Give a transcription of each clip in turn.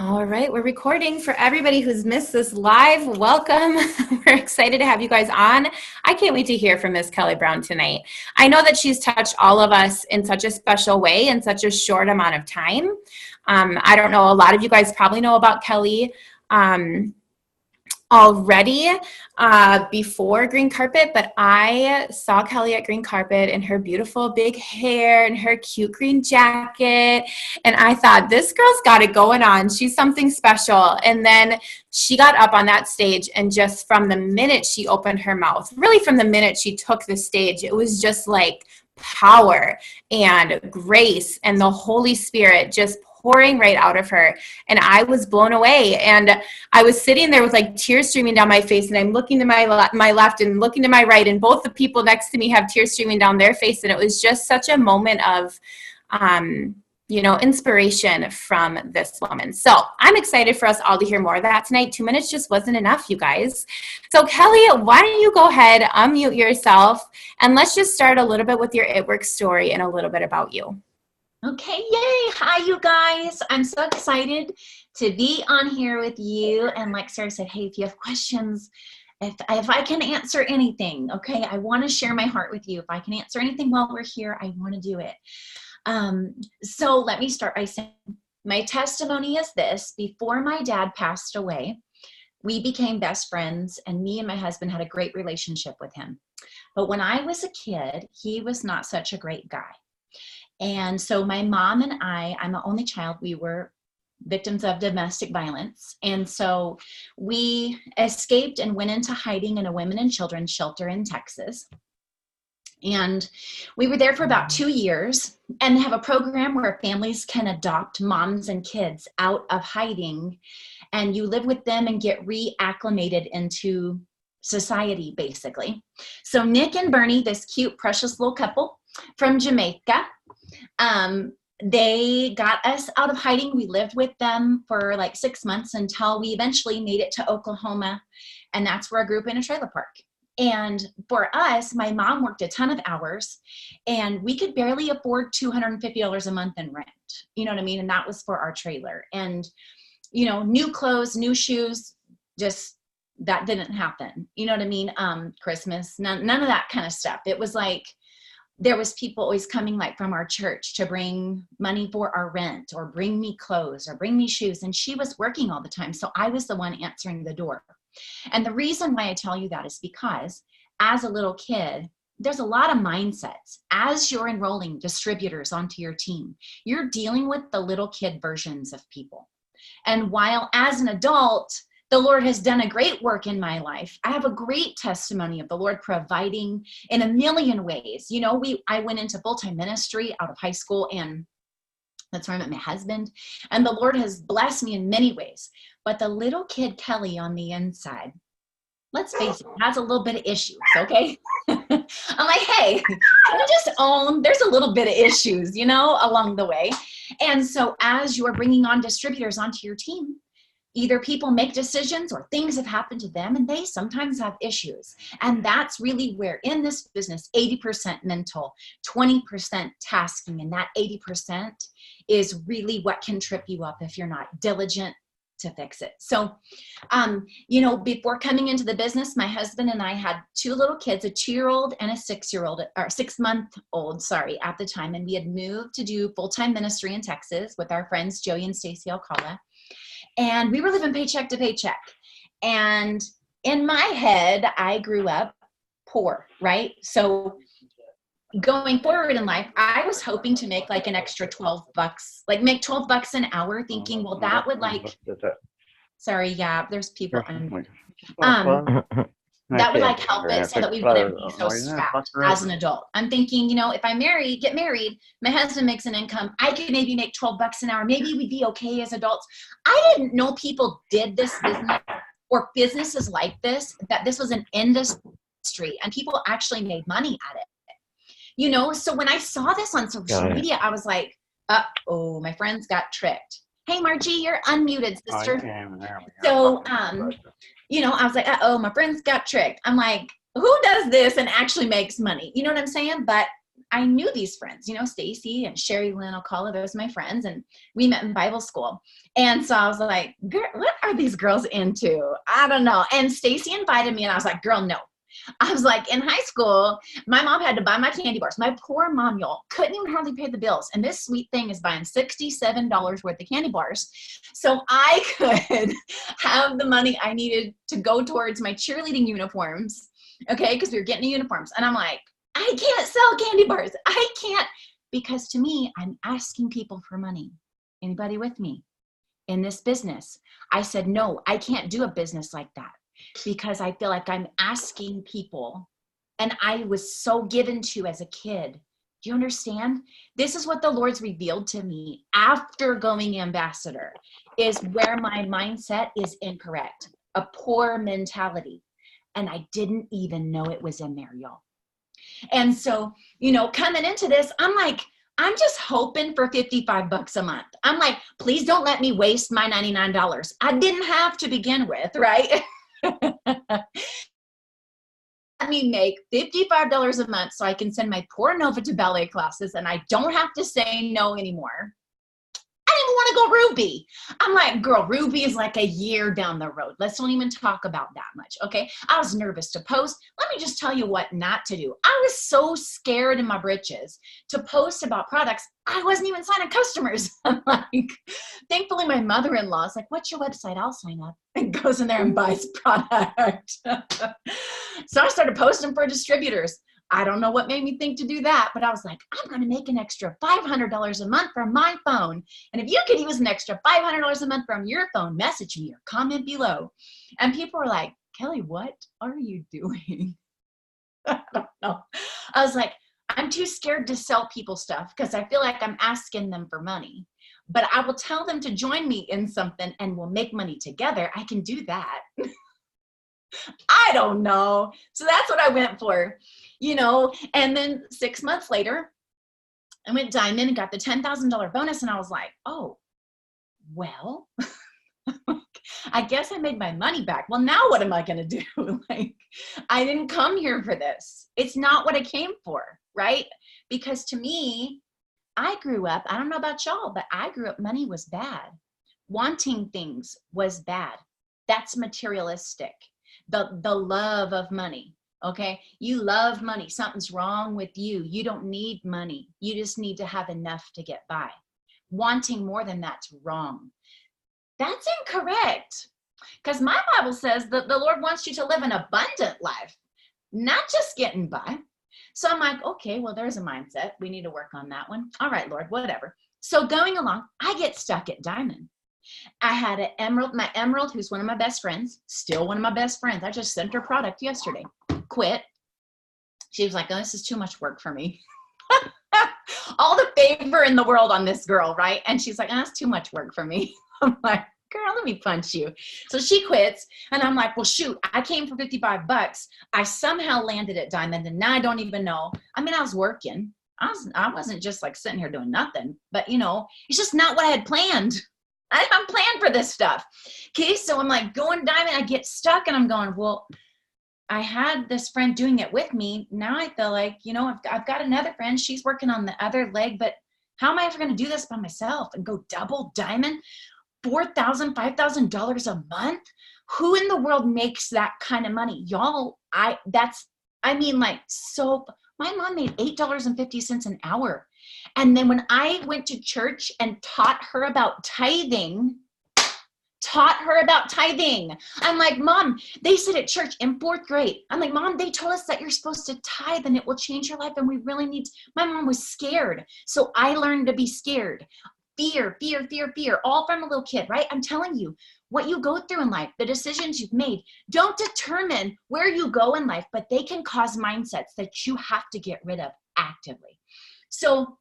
All right, we're recording for everybody who's missed this live. Welcome. We're excited to have you guys on. I can't wait to hear from Miss Kellie Brown tonight. I know that she's touched all of us in such a special way in such a short amount of time. I don't know, a lot of you guys probably know about Kellie already before Green Carpet, but I saw Kellie at Green Carpet in her beautiful big hair and her cute green jacket, and I thought, this girl's got it going on. She's something special. And then she got up on that stage, and just from the minute she opened her mouth, really from the minute she took the stage, it was just like power and grace and the Holy Spirit just pouring right out of her. And I was blown away. And I was sitting there with like tears streaming down my face, and I'm looking to my left and looking to my right, and both the people next to me have tears streaming down their face. And it was just such a moment of, inspiration from this woman. So I'm excited for us all to hear more of that tonight. 2 minutes just wasn't enough, you guys. So Kellie, why don't you go ahead, unmute yourself, and let's just start a little bit with your It Works story and a little bit about you. Okay, yay. Hi, you guys. I'm so excited to be on here with you. And like Sarah said, hey, if you have questions, if I can answer anything, okay, I want to share my heart with you. If I can answer anything while we're here, I want to do it. So let me start by saying my testimony is this. Before my dad passed away, we became best friends, and me and my husband had a great relationship with him. But when I was a kid, he was not such a great guy. And so my mom and I'm the only child, we were victims of domestic violence. And so we escaped and went into hiding in a women and children shelter in Texas. And we were there for about 2 years and have a program where families can adopt moms and kids out of hiding, and you live with them and get reacclimated into society, basically. So Nick and Bernie, this cute, precious little couple from Jamaica, they got us out of hiding. We lived with them for like 6 months until we eventually made it to Oklahoma, and that's where I grew up in a trailer park. And for us, my mom worked a ton of hours, and we could barely afford $250 a month in rent. You know what I mean? And that was for our trailer. And, new clothes, new shoes, just that didn't happen. You know what I mean? Christmas, none of that kind of stuff. It was like, there was people always coming like from our church to bring money for our rent or bring me clothes or bring me shoes. And she was working all the time. So I was the one answering the door. And the reason why I tell you that is because as a little kid, there's a lot of mindsets. As you're enrolling distributors onto your team, you're dealing with the little kid versions of people. And while as an adult, the Lord has done a great work in my life, I have a great testimony of the Lord providing in a million ways. I went into full-time ministry out of high school, and that's where I met my husband. And the Lord has blessed me in many ways. But the little kid Kellie on the inside, let's face it, has a little bit of issues, okay? I'm like, hey, can I just own there's a little bit of issues, along the way. And so as you're bringing on distributors onto your team, either people make decisions or things have happened to them, and they sometimes have issues. And that's really where in this business, 80% mental, 20% tasking, and that 80% is really what can trip you up if you're not diligent to fix it. So, before coming into the business, my husband and I had 2 little kids, a 2-year-old and a 6-year-old, or 6-month-old, at the time. And we had moved to do full-time ministry in Texas with our friends, Joey and Stacy Alcala. And we were living paycheck to paycheck. And in my head, I grew up poor, right? So going forward in life, I was hoping to make like an extra $12, like make $12 an hour, thinking, well, that would sorry, yeah, there's people. That would like help it so that we wouldn't be so strapped as an adult. I'm thinking, if I get married, my husband makes an income, I could maybe make $12 an hour. Maybe we'd be okay as adults. I didn't know people did this business or businesses like this, that this was an industry and people actually made money at it. So when I saw this on social media, I was like, uh-oh, my friends got tricked. Hey, Margie, you're unmuted, sister. So, I was like, uh-oh, my friends got tricked. I'm like, who does this and actually makes money? You know what I'm saying? But I knew these friends, Stacy and Sherry Lynn O'Calla, those are my friends. And we met in Bible school. And so I was like, girl, what are these girls into? I don't know. And Stacy invited me and I was like, girl, no. I was like, in high school, my mom had to buy my candy bars. My poor mom, y'all, couldn't even hardly pay the bills. And this sweet thing is buying $67 worth of candy bars. So I could have the money I needed to go towards my cheerleading uniforms. Okay. Because we were getting the uniforms. And I'm like, I can't sell candy bars. I can't. Because to me, I'm asking people for money. Anybody with me in this business? I said, no, I can't do a business like that. Because I feel like I'm asking people, and I was so given to as a kid. Do you understand? This is what the Lord's revealed to me after going ambassador, is where my mindset is incorrect, a poor mentality. And I didn't even know it was in there, y'all. And so, coming into this, I'm like, I'm just hoping for $55 a month. I'm like, please don't let me waste my $99. I didn't have to begin with, right? Let me make $55 a month so I can send my poor Nova to ballet classes and I don't have to say no anymore. I didn't want to go Ruby. I'm like, girl, Ruby is like a year down the road. Let's don't even talk about that much, okay? I was nervous to post. Let me just tell you what not to do. I was so scared in my britches to post about products. I wasn't even signing customers. I'm like, thankfully, my mother-in-law is like, what's your website? I'll sign up. And goes in there and buys product. So I started posting for distributors. I don't know what made me think to do that, but I was like, I'm going to make an extra $500 a month from my phone. And if you could use an extra $500 a month from your phone, message me or comment below. And people were like, Kelly, what are you doing? I don't know. I was like, I'm too scared to sell people stuff because I feel like I'm asking them for money. But I will tell them to join me in something and we'll make money together. I can do that. I don't know. So that's what I went for. And then 6 months later, I went diamond and got the $10,000 bonus. And I was like, oh, well, I guess I made my money back. Well, now what am I going to do? I didn't come here for this. It's not what I came for, right? Because to me, I grew up, I don't know about y'all, but I grew up, money was bad. Wanting things was bad. That's materialistic. The love of money. Okay. You love money. Something's wrong with you. You don't need money. You just need to have enough to get by. Wanting more than that's wrong. That's incorrect. Because my Bible says that the Lord wants you to live an abundant life, not just getting by. So I'm like, okay, well, there's a mindset. We need to work on that one. All right, Lord, whatever. So going along, I get stuck at diamond. I had an emerald, my emerald, who's one of my best friends, still one of my best friends. I just sent her product yesterday. Quit. She was like, oh, this is too much work for me. All the favor in the world on this girl, right? And she's like, oh, that's too much work for me. I'm like, girl, let me punch you. So she quits. And I'm like, well, shoot, I came for $55. I somehow landed at diamond. And now I don't even know. I mean, I was working. I wasn't just like sitting here doing nothing. But, it's just not what I had planned. I haven't planned for this stuff. Okay, so I'm like going diamond. I get stuck and I'm going, well, I had this friend doing it with me. Now I feel like, I've got another friend. She's working on the other leg, but how am I ever going to do this by myself and go double diamond? $4,000, $5,000 a month? Who in the world makes that kind of money? Y'all, my mom made $8.50 an hour. And then when I went to church and taught her about tithing, I'm like, Mom, they said at church in 4th grade, I'm like, Mom, they told us that you're supposed to tithe and it will change your life. And we really need, my mom was scared. So I learned to be scared. Fear, all from a little kid, right? I'm telling you, what you go through in life, the decisions you've made, don't determine where you go in life, but they can cause mindsets that you have to get rid of actively. So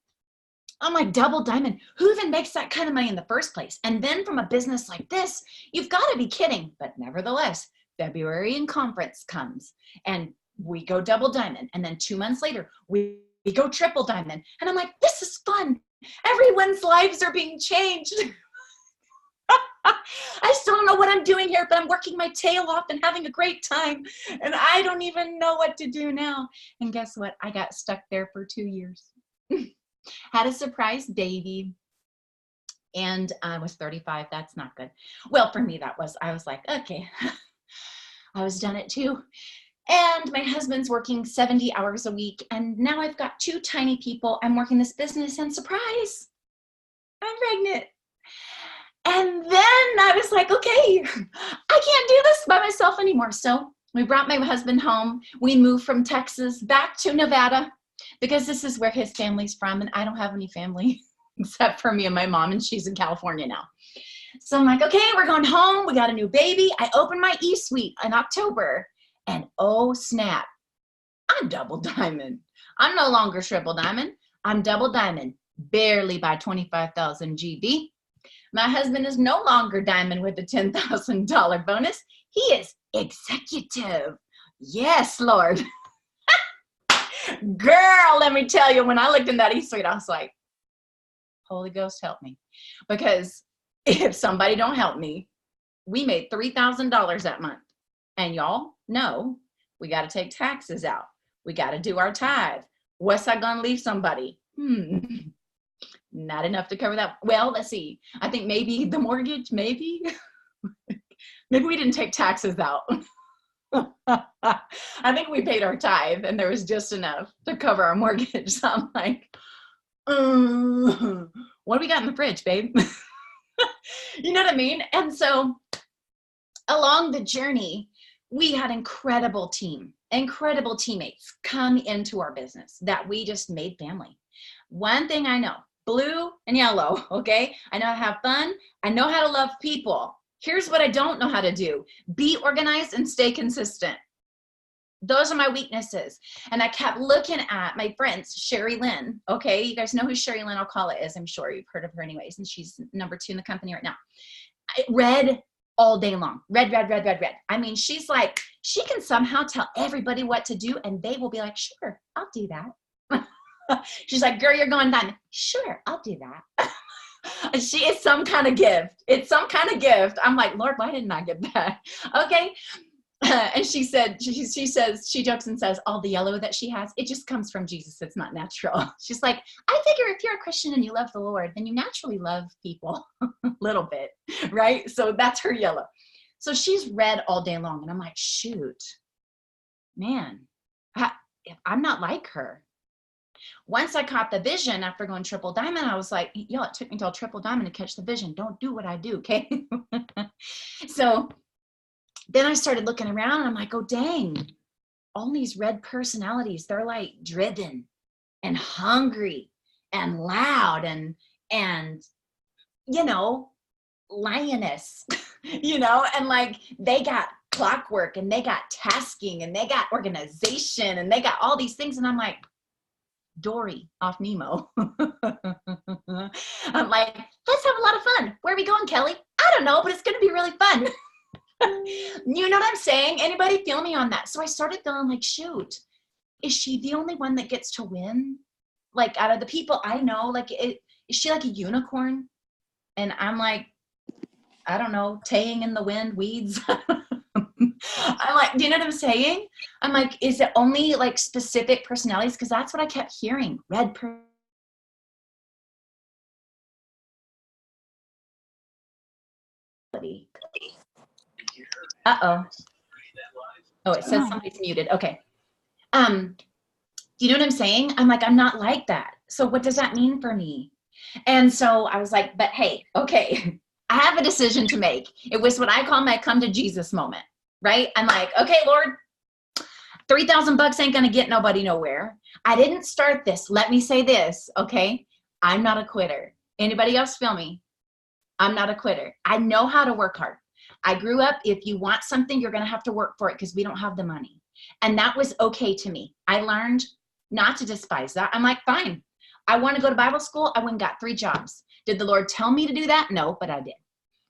I'm like, double diamond, who even makes that kind of money in the first place? And then from a business like this, you've got to be kidding. But nevertheless, February in conference comes and we go double diamond. And then 2 months later, we go triple diamond. And I'm like, this is fun. Everyone's lives are being changed. I still don't know what I'm doing here, but I'm working my tail off and having a great time. And I don't even know what to do now. And guess what? I got stuck there for 2 years. Had a surprise baby. And I was 35. That's not good. Well, for me, I was like, okay, I was done at 2. And my husband's working 70 hours a week. And now I've got 2 tiny people. I'm working this business and surprise, I'm pregnant. And then I was like, okay, I can't do this by myself anymore. So we brought my husband home. We moved from Texas back to Nevada because this is where his family's from. And I don't have any family except for me and my mom, and she's in California now. So I'm like, okay, we're going home. We got a new baby. I opened my e-suite in October, and oh snap, I'm double diamond. I'm no longer triple diamond. I'm double diamond, barely by 25,000 GD. My husband is no longer diamond with a $10,000 bonus. He is executive. Yes, Lord. Girl, let me tell you, when I looked in that e-suite, I was like, Holy Ghost, help me. Because if somebody don't help me, we made $3,000 that month. And y'all know we got to take taxes out. We got to do our tithe. What's that going to leave somebody? Not enough to cover that. Well, let's see. I think maybe the mortgage, maybe. Maybe we didn't take taxes out. I think we paid our tithe and there was just enough to cover our mortgage. So I'm like, what do we got in the fridge, babe? You know what I mean? And so along the journey, we had incredible teammates come into our business that we just made family. One thing I know, blue and yellow, okay? I know how to have fun. I know how to love people. Here's what I don't know how to do. Be organized and stay consistent. Those are my weaknesses. And I kept looking at my friends, Sherry Lynn. Okay, you guys know who Sherry Lynn Alcala is. I'm sure you've heard of her anyways. And she's number 2 in the company right now. I read all day long. Read. I mean, she's like, she can somehow tell everybody what to do and they will be like, sure, I'll do that. She's like, girl, you're going diamond. Sure, I'll do that. She is some kind of gift. It's some kind of gift. I'm like, Lord, why didn't I get that? Okay. And she said, she says, she jokes and says, all the yellow that she has, it just comes from Jesus. It's not natural. She's like, I figure if you're a Christian and you love the Lord, then you naturally love people a little bit, right? So that's her yellow. So she's read all day long. And I'm like, shoot, man, I'm not like her. Once I caught the vision after going triple diamond, I was like, yo, it took me till triple diamond to catch the vision. Don't do what I do, okay? So then I started looking around and I'm like, oh, dang, all these red personalities, they're like driven and hungry and loud and you know, lioness, you know, and like they got clockwork and they got tasking and they got organization and they got all these things. And I'm like, Dory off Nemo. I'm like, let's have a lot of fun. Where are we going, Kelly? I don't know, but it's going to be really fun. You know what I'm saying? Anybody feel me on that? So I started feeling like, shoot, is she the only one that gets to win? Like out of the people I know, like, is she like a unicorn? And I'm like, I don't know, taying in the wind, weeds. I'm like, do you know what I'm saying? I'm like, is it only like specific personalities? Because that's what I kept hearing. Red personality. Uh-oh. Oh, it says somebody's muted. Okay. Do you know what I'm saying? I'm like, I'm not like that. So what does that mean for me? And so I was like, but hey, okay, I have a decision to make. It was what I call my come to Jesus moment, right? I'm like, okay, Lord, $3,000 ain't gonna get nobody nowhere. I didn't start this. Let me say this, okay? I'm not a quitter. Anybody else feel me? I'm not a quitter. I know how to work hard. I grew up, if you want something, you're gonna have to work for it because we don't have the money. And that was okay to me. I learned not to despise that. I'm like, fine. I want to go to Bible school. I went and got 3 jobs. Did the Lord tell me to do that? No, but I did.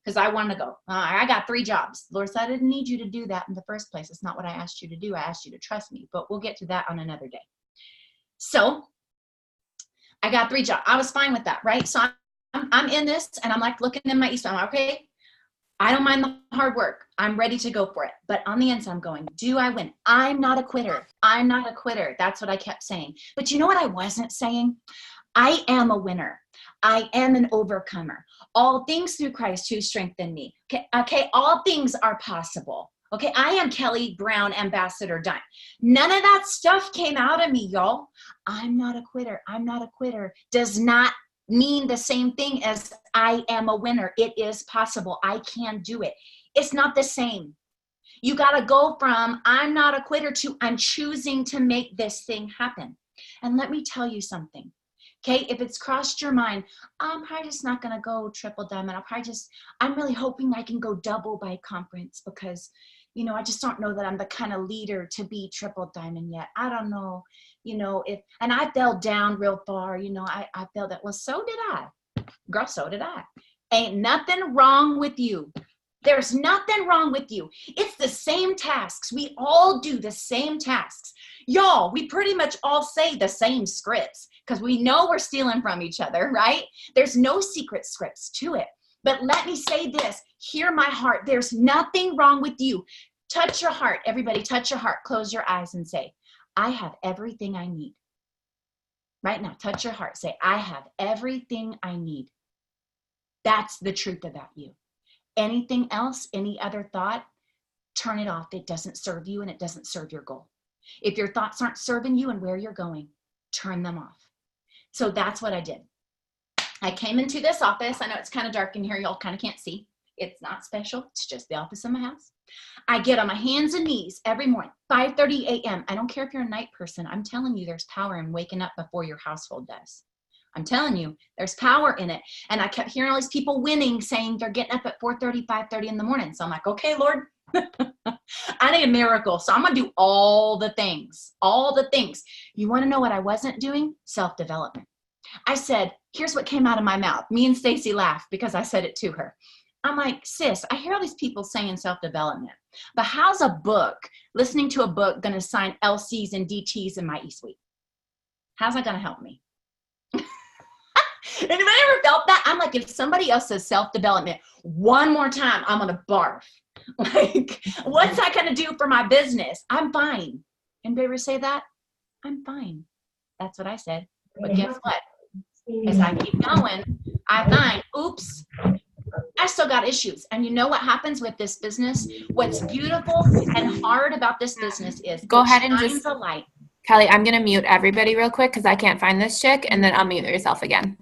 Because I want to go. I got 3 jobs. The Lord said, I didn't need you to do that in the first place. It's not what I asked you to do. I asked you to trust me. But we'll get to that on another day. So I got 3 jobs. I was fine with that, right? So I'm in this, and I'm like looking in my e-suite. I'm like, okay, I don't mind the hard work. I'm ready to go for it. But on the inside, I'm going, do I win? I'm not a quitter. I'm not a quitter. That's what I kept saying. But you know what I wasn't saying? I am a winner. I am an overcomer. All things through Christ who strengthened me. Okay, all things are possible. Okay, I am Kellie Brown, Ambassador Dime. None of that stuff came out of me, y'all. I'm not a quitter. I'm not a quitter does not mean the same thing as I am a winner. It is possible. I can do it. It's not the same. You got to go from I'm not a quitter to I'm choosing to make this thing happen. And let me tell you something. Okay, if it's crossed your mind, I'm probably just not going to go triple diamond. I'm really hoping I can go double by conference because, I just don't know that I'm the kind of leader to be triple diamond yet. I don't know, and I fell down real far, I felt that. Well, so did I. Girl, so did I. Ain't nothing wrong with you. There's nothing wrong with you. It's the same tasks. We all do the same tasks. Y'all, we pretty much all say the same scripts because we know we're stealing from each other, right? There's no secret scripts to it. But let me say this, hear my heart. There's nothing wrong with you. Touch your heart. Everybody touch your heart. Close your eyes and say, I have everything I need. Right now, touch your heart. Say, I have everything I need. That's the truth about you. Anything else, any other thought, turn it off. It doesn't serve you and it doesn't serve your goal. If your thoughts aren't serving you and where you're going, turn them off. So that's what I did. I came into this office. I know it's kind of dark in here. Y'all kind of can't see. It's not special. It's just the office of my house. I get on my hands and knees every morning, 5:30 a.m. I don't care if you're a night person. I'm telling you, there's power in waking up before your household does. I'm telling you, there's power in it. And I kept hearing all these people winning, saying they're getting up at 4:30, 5:30 in the morning. So I'm like, okay, Lord, I need a miracle. So I'm going to do all the things, all the things. You want to know what I wasn't doing? Self-development. I said, here's what came out of my mouth. Me and Stacy laughed because I said it to her. I'm like, sis, I hear all these people saying self-development, but how's a book, listening to a book, going to assign LCs and DTs in my e-suite? How's that going to help me? Anybody ever felt that? I'm like, if somebody else says self-development one more time, I'm going to barf. Like, what's that going to do for my business? I'm fine. Anybody ever say that? I'm fine. That's what I said. But guess what? As I keep going, I find, oops, I still got issues. And you know what happens with this business? What's beautiful and hard about this business is go ahead and just a light. Kellie, I'm going to mute everybody real quick because I can't find this chick, and then I'll mute yourself again.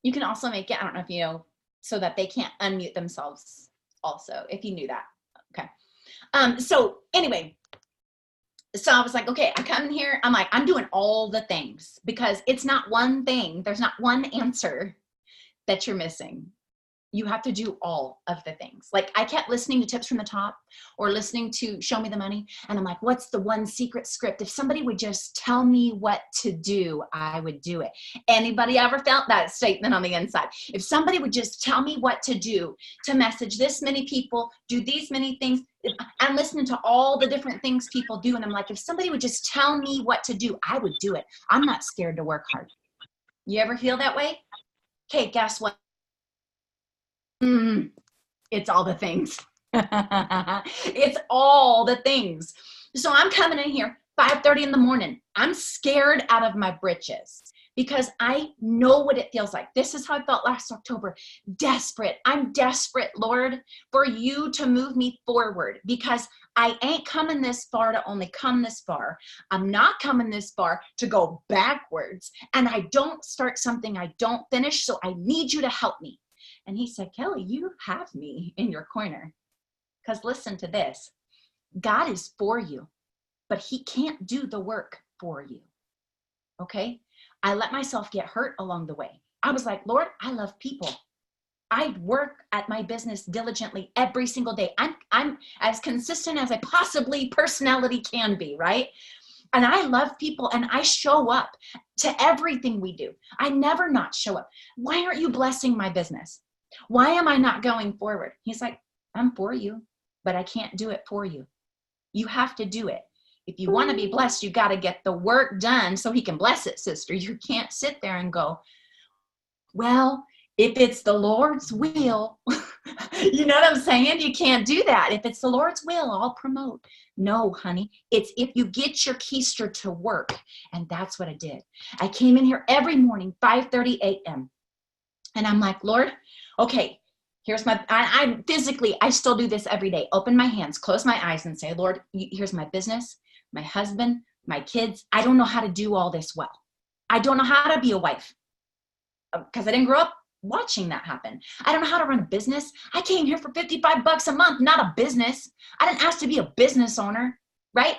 You can also make it, I don't know if you know, so that they can't unmute themselves also, if you knew that. Okay. So anyway, so I was like, okay, I come in here. I'm like, I'm doing all the things because it's not one thing. There's not one answer that you're missing. You have to do all of the things. Like I kept listening to Tips from the Top or listening to Show Me the Money. And I'm like, what's the one secret script? If somebody would just tell me what to do, I would do it. Anybody ever felt that statement on the inside? If somebody would just tell me what to do, to message this many people, do these many things. I'm listening to all the different things people do. And I'm like, if somebody would just tell me what to do, I would do it. I'm not scared to work hard. You ever feel that way? Okay, guess what? It's all the things. It's all the things. So I'm coming in here 5:30 in the morning. I'm scared out of my britches because I know what it feels like. This is how I felt last October. Desperate. I'm desperate, Lord, for you to move me forward because I ain't coming this far to only come this far. I'm not coming this far to go backwards. And I don't start something I don't finish. So I need you to help me. And he said, Kellie, you have me in your corner. Because listen to this. God is for you, but he can't do the work for you. Okay? I let myself get hurt along the way. I was like, Lord, I love people. I work at my business diligently every single day. I'm as consistent as I possibly personality can be, right? And I love people and I show up to everything we do. I never not show up. Why aren't you blessing my business? Why am I not going forward? He's like, I'm for you, but I can't do it for you. You have to do it. If you want to be blessed, you got to get the work done so he can bless it, sister. You can't sit there and go, Well, if it's the Lord's will, you know what I'm saying? You can't do that. If it's the Lord's will, I'll promote. No, honey, it's if you get your keister to work. And that's what I did. I came in here every morning, 5:30 a.m. And I'm like, Lord, okay, here's I physically, I still do this every day. Open my hands, close my eyes and say, Lord, here's my business, my husband, my kids. I don't know how to do all this well. I don't know how to be a wife because I didn't grow up watching that happen. I don't know how to run a business. I came here for $55 a month, not a business. I didn't ask to be a business owner, right?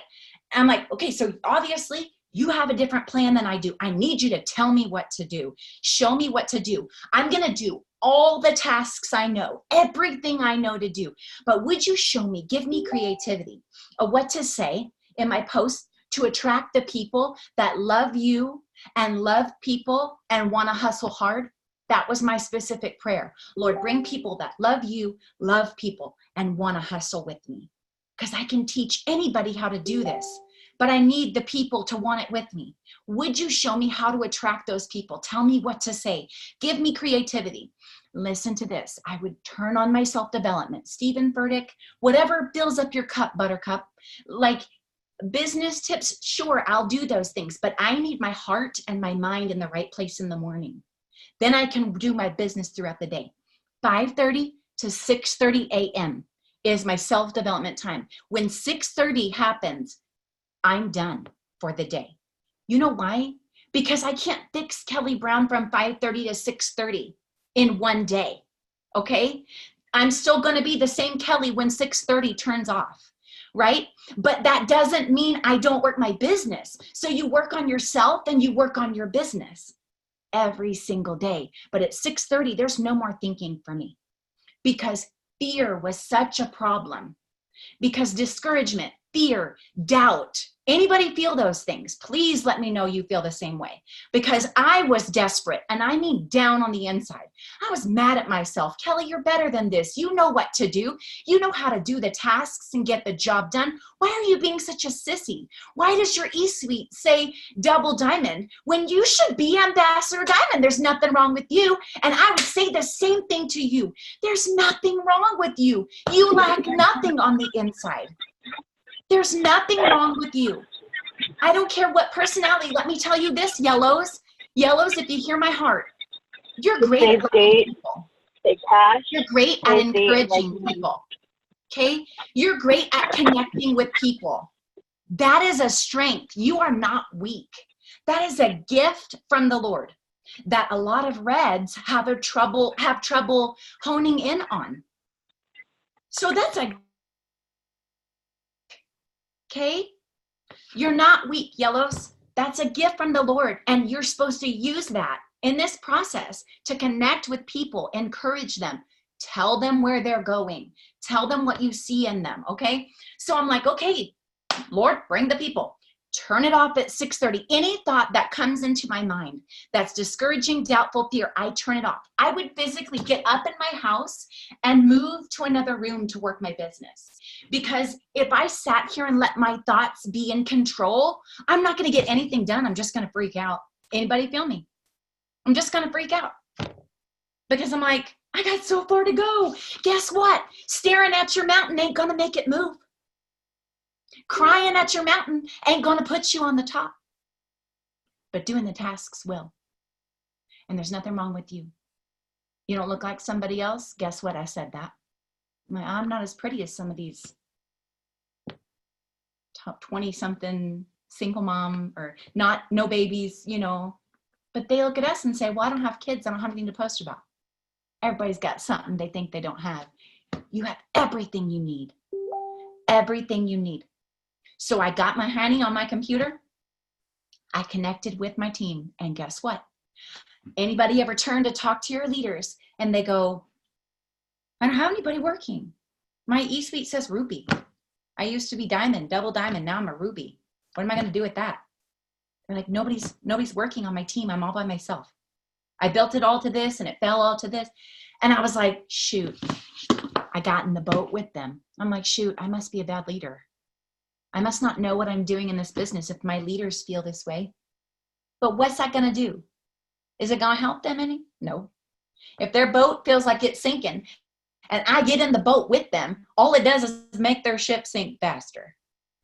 And I'm like, okay, so obviously you have a different plan than I do. I need you to tell me what to do. Show me what to do. I'm going to do all the tasks I know, everything I know to do. But would you show me, give me creativity of what to say in my post to attract the people that love you and love people and want to hustle hard? That was my specific prayer. Lord, bring people that love you, love people, and want to hustle with me. Because I can teach anybody how to do this, but I need the people to want it with me. Would you show me how to attract those people? Tell me what to say. Give me creativity. Listen to this. I would turn on my self-development. Stephen Furtick, whatever fills up your cup, Buttercup. Like business tips, sure, I'll do those things, but I need my heart and my mind in the right place in the morning. Then I can do my business throughout the day. 5:30 to 6:30 a.m. is my self-development time. When 6:30 happens, I'm done for the day. You know why? Because I can't fix Kellie Brown from 5:30 to 6:30 in one day, okay? I'm still gonna be the same Kellie when 6:30 turns off, right? But that doesn't mean I don't work my business. So you work on yourself and you work on your business every single day. But at 6:30, there's no more thinking for me because fear was such a problem. Because discouragement, fear, doubt, anybody feel those things? Please let me know you feel the same way. Because I was desperate, and I mean down on the inside. I was mad at myself. Kellie, you're better than this. You know what to do. You know how to do the tasks and get the job done. Why are you being such a sissy? Why does your E-suite say double diamond when you should be ambassador diamond? There's nothing wrong with you. And I would say the same thing to you. There's nothing wrong with you. You lack nothing on the inside. There's nothing wrong with you. I don't care what personality. Let me tell you this, yellows. Yellows, if you hear my heart, you're great at people. You're great at encouraging people. Okay? You're great at connecting with people. That is a strength. You are not weak. That is a gift from the Lord that a lot of reds have trouble honing in on. So that's a okay? You're not weak, yellows. That's a gift from the Lord, and you're supposed to use that in this process to connect with people, encourage them, tell them where they're going, tell them what you see in them, okay? So I'm like, okay, Lord, bring the people. Turn it off at 6:30. Any thought that comes into my mind that's discouraging, doubtful, fear, I turn it off. I would physically get up in my house and move to another room to work my business. Because if I sat here and let my thoughts be in control, I'm not going to get anything done. I'm just going to freak out. Anybody feel me? I'm just going to freak out. Because I'm like, I got so far to go. Guess what? Staring at your mountain ain't going to make it move. Crying at your mountain ain't going to put you on the top. But doing the tasks will. And there's nothing wrong with you. You don't look like somebody else? Guess what? I said that. I'm not as pretty as some of these 20-something single mom or no babies, you know. But they look at us and say, well, I don't have kids. I don't have anything to post about. Everybody's got something they think they don't have. You have everything you need. Everything you need. So I got my honey on my computer. I connected with my team. And guess what? Anybody ever turn to talk to your leaders and they go, I don't have anybody working. My E-suite says ruby. I used to be diamond, double diamond. Now I'm a ruby. What am I going to do with that? They're like, nobody's working on my team. I'm all by myself. I built it all to this and it fell all to this. And I was like, shoot, I got in the boat with them. I'm like, shoot, I must be a bad leader. I must not know what I'm doing in this business if my leaders feel this way. But what's that going to do? Is it going to help them any? No. If their boat feels like it's sinking and I get in the boat with them, all it does is make their ship sink faster,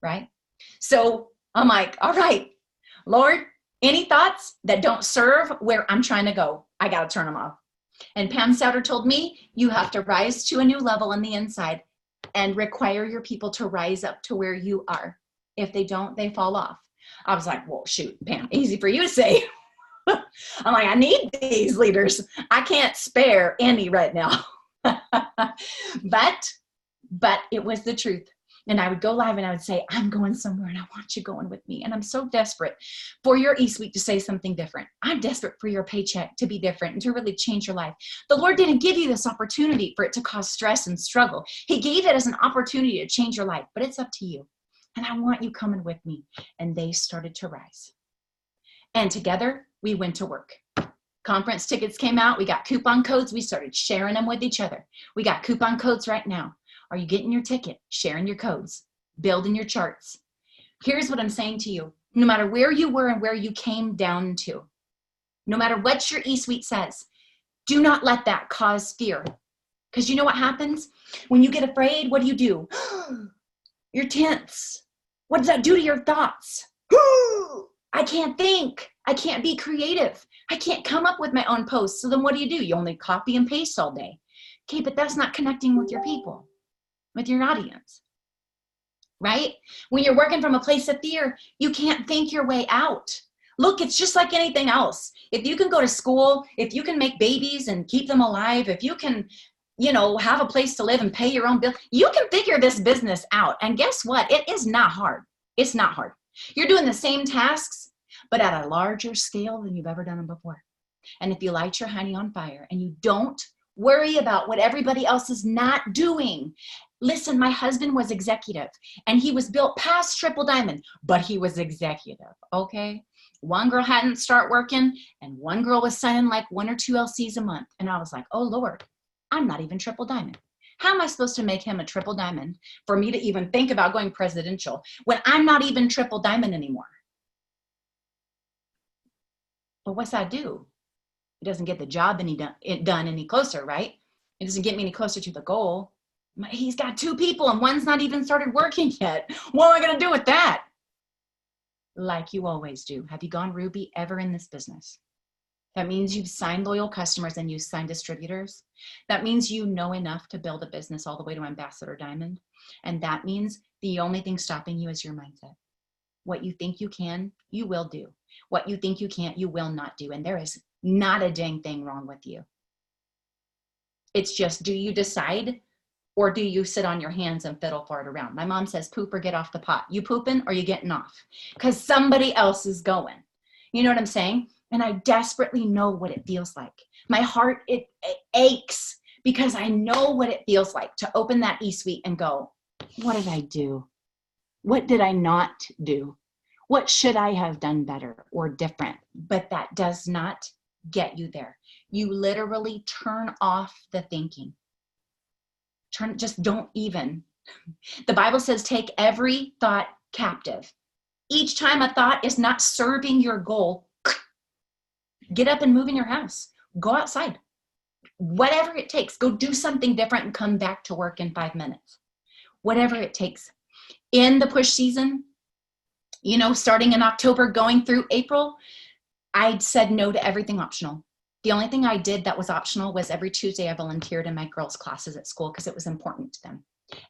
right? So I'm like, all right, Lord, any thoughts that don't serve where I'm trying to go, I got to turn them off. And Pam Souter told me, you have to rise to a new level on the inside and require your people to rise up to where you are. If they don't, they fall off. I was like, well, shoot, Pam, easy for you to say. I'm like, I need these leaders. I can't spare any right now. but it was the truth. And I would go live and I would say, I'm going somewhere and I want you going with me. And I'm so desperate for your e-suite to say something different. I'm desperate for your paycheck to be different and to really change your life. The Lord didn't give you this opportunity for it to cause stress and struggle. He gave it as an opportunity to change your life, but it's up to you. And I want you coming with me. And they started to rise. And together we went to work. Conference tickets came out. We got coupon codes. We started sharing them with each other. We got coupon codes right now. Are you getting your ticket? Sharing your codes, building your charts. Here's what I'm saying to you. No matter where you were and where you came down to, no matter what your e-suite says, do not let that cause fear. Because you know what happens? When you get afraid, what do? You're tense. What does that do to your thoughts? I can't think. I can't be creative. I can't come up with my own posts. So then what do? You only copy and paste all day. Okay, but that's not connecting with your people, with your audience, right? When you're working from a place of fear, you can't think your way out. Look, it's just like anything else. If you can go to school, if you can make babies and keep them alive, if you can, have a place to live and pay your own bill, you can figure this business out. And guess what? It is not hard. It's not hard. You're doing the same tasks, but at a larger scale than you've ever done them before. And if you light your honey on fire and you don't worry about what everybody else is not doing. Listen, my husband was executive and he was built past triple diamond, but he was executive, okay? One girl hadn't started working and one girl was signing like 1 or 2 LCs a month. And I was like, oh Lord, I'm not even triple diamond. How am I supposed to make him a triple diamond for me to even think about going presidential when I'm not even triple diamond anymore? But what's that do? It doesn't get the job done any closer, right? It doesn't get me any closer to the goal. He's got 2 people and one's not even started working yet. What am I going to do with that? Like you always do. Have you gone Ruby ever in this business? That means you've signed loyal customers and you've signed distributors. That means you know enough to build a business all the way to Ambassador Diamond. And that means the only thing stopping you is your mindset. What you think you can, you will do. What you think you can't, you will not do. And there is not a dang thing wrong with you. It's just, do you decide or do you sit on your hands and fiddle fart around? My mom says, poop or get off the pot. You pooping or you getting off? Because somebody else is going. You know what I'm saying? And I desperately know what it feels like. My heart, it aches because I know what it feels like to open that e-suite and go, what did I do? What did I not do? What should I have done better or different? But that does not get you there. You literally turn off the thinking. Just don't even. The Bible says, take every thought captive. Each time a thought is not serving your goal, get up and move in your house. Go outside. Whatever it takes, go do something different and come back to work in 5 minutes. Whatever it takes. In the push season, starting in October, going through April, I said no to everything optional. The only thing I did that was optional was every Tuesday I volunteered in my girls' classes at school because it was important to them.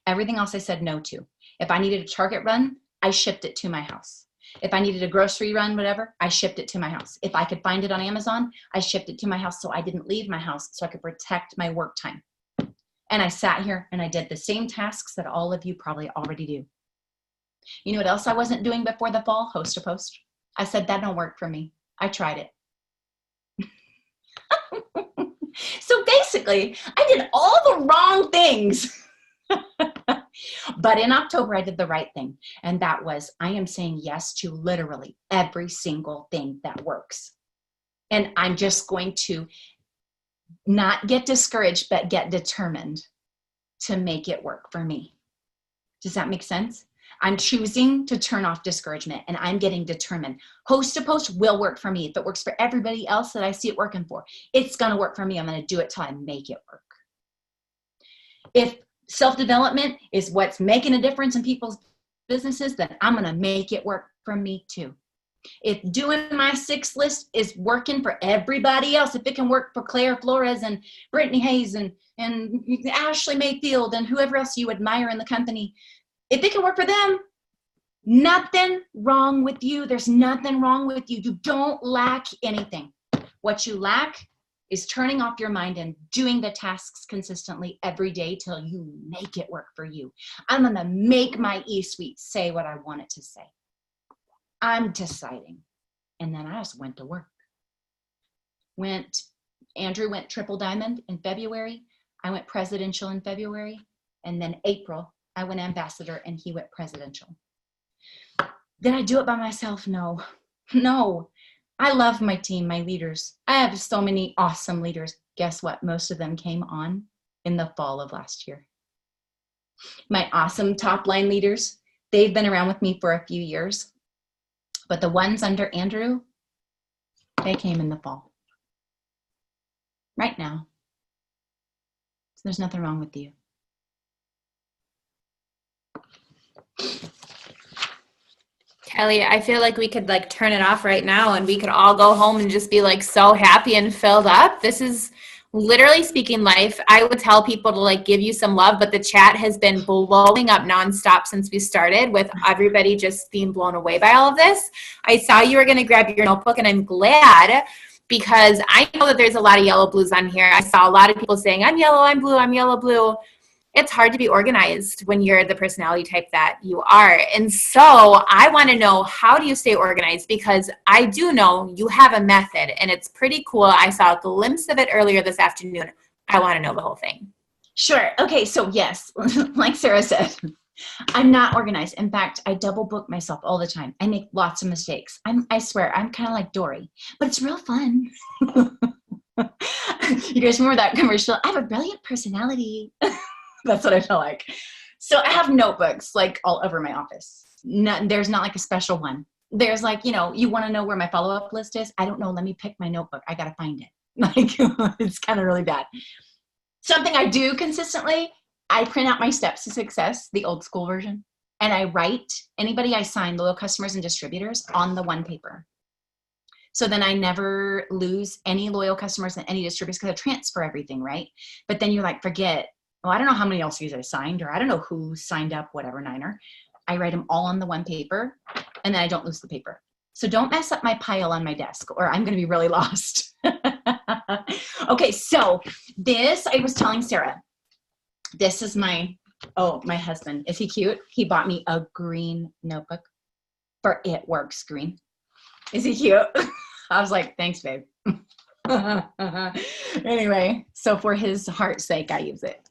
Everything else I said no to. If I needed a Target run, I shipped it to my house. If I needed a grocery run, whatever, I shipped it to my house. If I could find it on Amazon, I shipped it to my house so I didn't leave my house so I could protect my work time. And I sat here and I did the same tasks that all of you probably already do. You know what else I wasn't doing before the fall? Host a post. I said that don't work for me. I tried it. So basically, I did all the wrong things. But in October, I did the right thing. And that was, I am saying yes to literally every single thing that works. And I'm just going to not get discouraged, but get determined to make it work for me. Does that make sense? I'm choosing to turn off discouragement, and I'm getting determined. Host to post will work for me. If it works for everybody else that I see it working for, it's going to work for me. I'm going to do it till I make it work. If self-development is what's making a difference in people's businesses, then I'm going to make it work for me too. If doing my 6 list is working for everybody else, if it can work for Claire Flores and Brittany Hayes and Ashley Mayfield and whoever else you admire in the company, if it can work for them, nothing wrong with you. There's nothing wrong with you. You don't lack anything. What you lack is turning off your mind and doing the tasks consistently every day till you make it work for you. I'm going to make my E-Suite say what I want it to say. I'm deciding. And then I just went to work. Andrew went triple diamond in February. I went presidential in February. And then April, I went ambassador and he went presidential. Did I do it by myself? No. I love my team, my leaders. I have so many awesome leaders. Guess what? Most of them came on in the fall of last year. My awesome top line leaders, they've been around with me for a few years. But the ones under Andrew, they came in the fall. Right now. So there's nothing wrong with you. Kellie, I feel like we could like turn it off right now and we could all go home and just be like so happy and filled up. This is literally speaking life. I would tell people to like give you some love, but the chat has been blowing up nonstop since we started with everybody just being blown away by all of this. I saw you were going to grab your notebook and I'm glad because I know that there's a lot of yellow blues on here. I saw a lot of people saying, I'm yellow, I'm blue, I'm yellow, blue. It's hard to be organized when you're the personality type that you are. And so I want to know, how do you stay organized? Because I do know you have a method and it's pretty cool. I saw a glimpse of it earlier this afternoon. I want to know the whole thing. Sure. Okay. So yes, like Sarah said, I'm not organized. In fact, I double book myself all the time. I make lots of mistakes. I swear, I'm kind of like Dory, but it's real fun. You guys remember that commercial? I have a brilliant personality. That's what I feel like. So I have notebooks like all over my office. There's not like a special one. There's like, you want to know where my follow-up list is? I don't know. Let me pick my notebook. I got to find it. Like, it's kind of really bad. Something I do consistently, I print out my steps to success, the old school version, and I write anybody I sign, loyal customers and distributors, on the one paper. So then I never lose any loyal customers and any distributors because I transfer everything, right? But then you're like, forget, I don't know how many LCs I signed, or I don't know who signed up, whatever, Niner. I write them all on the one paper, and then I don't lose the paper. So don't mess up my pile on my desk, or I'm going to be really lost. Okay, so this, I was telling Sarah, this is my husband. Is he cute? He bought me a green notebook for It Works Green. Is he cute? I was like, thanks, babe. Anyway, so for his heart's sake, I use it.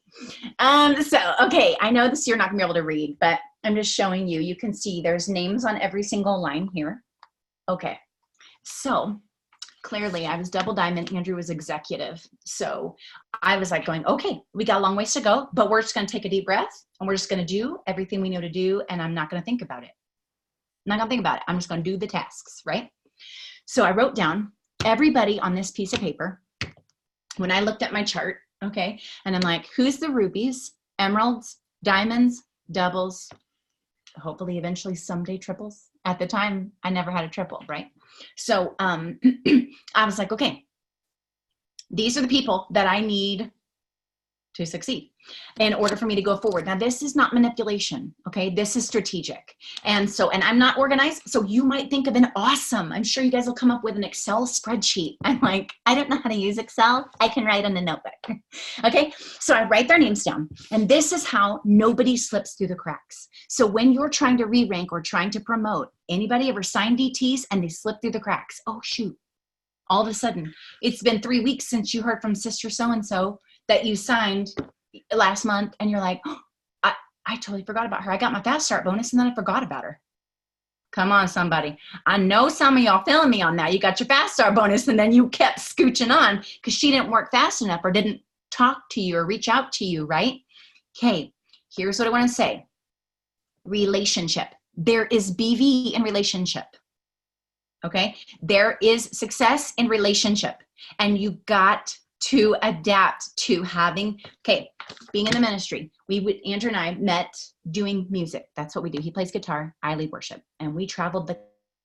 Okay, I know this you're not gonna be able to read, but I'm just showing you. You can see there's names on every single line here. Okay, so clearly I was double diamond, Andrew was executive. So I was like going, okay, we got a long ways to go, but we're just gonna take a deep breath and we're just gonna do everything we know to do, and I'm not gonna think about it. I'm not gonna think about it. I'm just gonna do the tasks, right? So I wrote down everybody on this piece of paper when I looked at my chart. Okay. And I'm like, who's the rubies, emeralds, diamonds, doubles, hopefully eventually someday triples. At the time, I never had a triple, right? So I was like, okay, these are the people that I need to succeed in order for me to go forward. Now, this is not manipulation, okay? This is strategic. And I'm not organized, so you might think of an awesome, I'm sure you guys will come up with an Excel spreadsheet. I'm like, I don't know how to use Excel. I can write on a notebook, okay? So I write their names down, and this is how nobody slips through the cracks. So when you're trying to re-rank or trying to promote, anybody ever sign DTs and they slip through the cracks? Oh, shoot. All of a sudden, it's been 3 weeks since you heard from sister so-and-so that you signed last month, and you're like, oh, I totally forgot about her. I got my fast start bonus and then I forgot about her. Come on, somebody. I know some of y'all feeling me on that. You got your fast start bonus and then you kept scooching on because she didn't work fast enough or didn't talk to you or reach out to you, right? Okay, here's what I want to say. relationship. There is BV in relationship. Okay. There is success in relationship, and you got to adapt to having, okay, being in the ministry. Andrew and I met doing music. That's what we do. He plays guitar. I lead worship, and we traveled the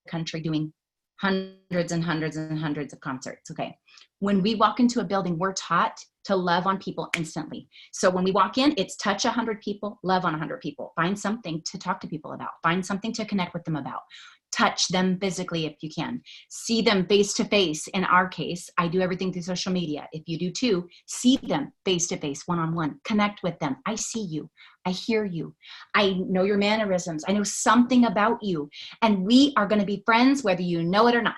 country doing hundreds and hundreds and hundreds of concerts. Okay. When we walk into a building, we're taught to love on people instantly. So when we walk in, it's touch 100 people, love on 100 people, find something to talk to people about, find something to connect with them about, touch them physically if you can, see them face to face. In our case, I do everything through social media. If you do too, see them face to face, one-on-one, connect with them. I see you. I hear you. I know your mannerisms. I know something about you. And we are going to be friends whether you know it or not.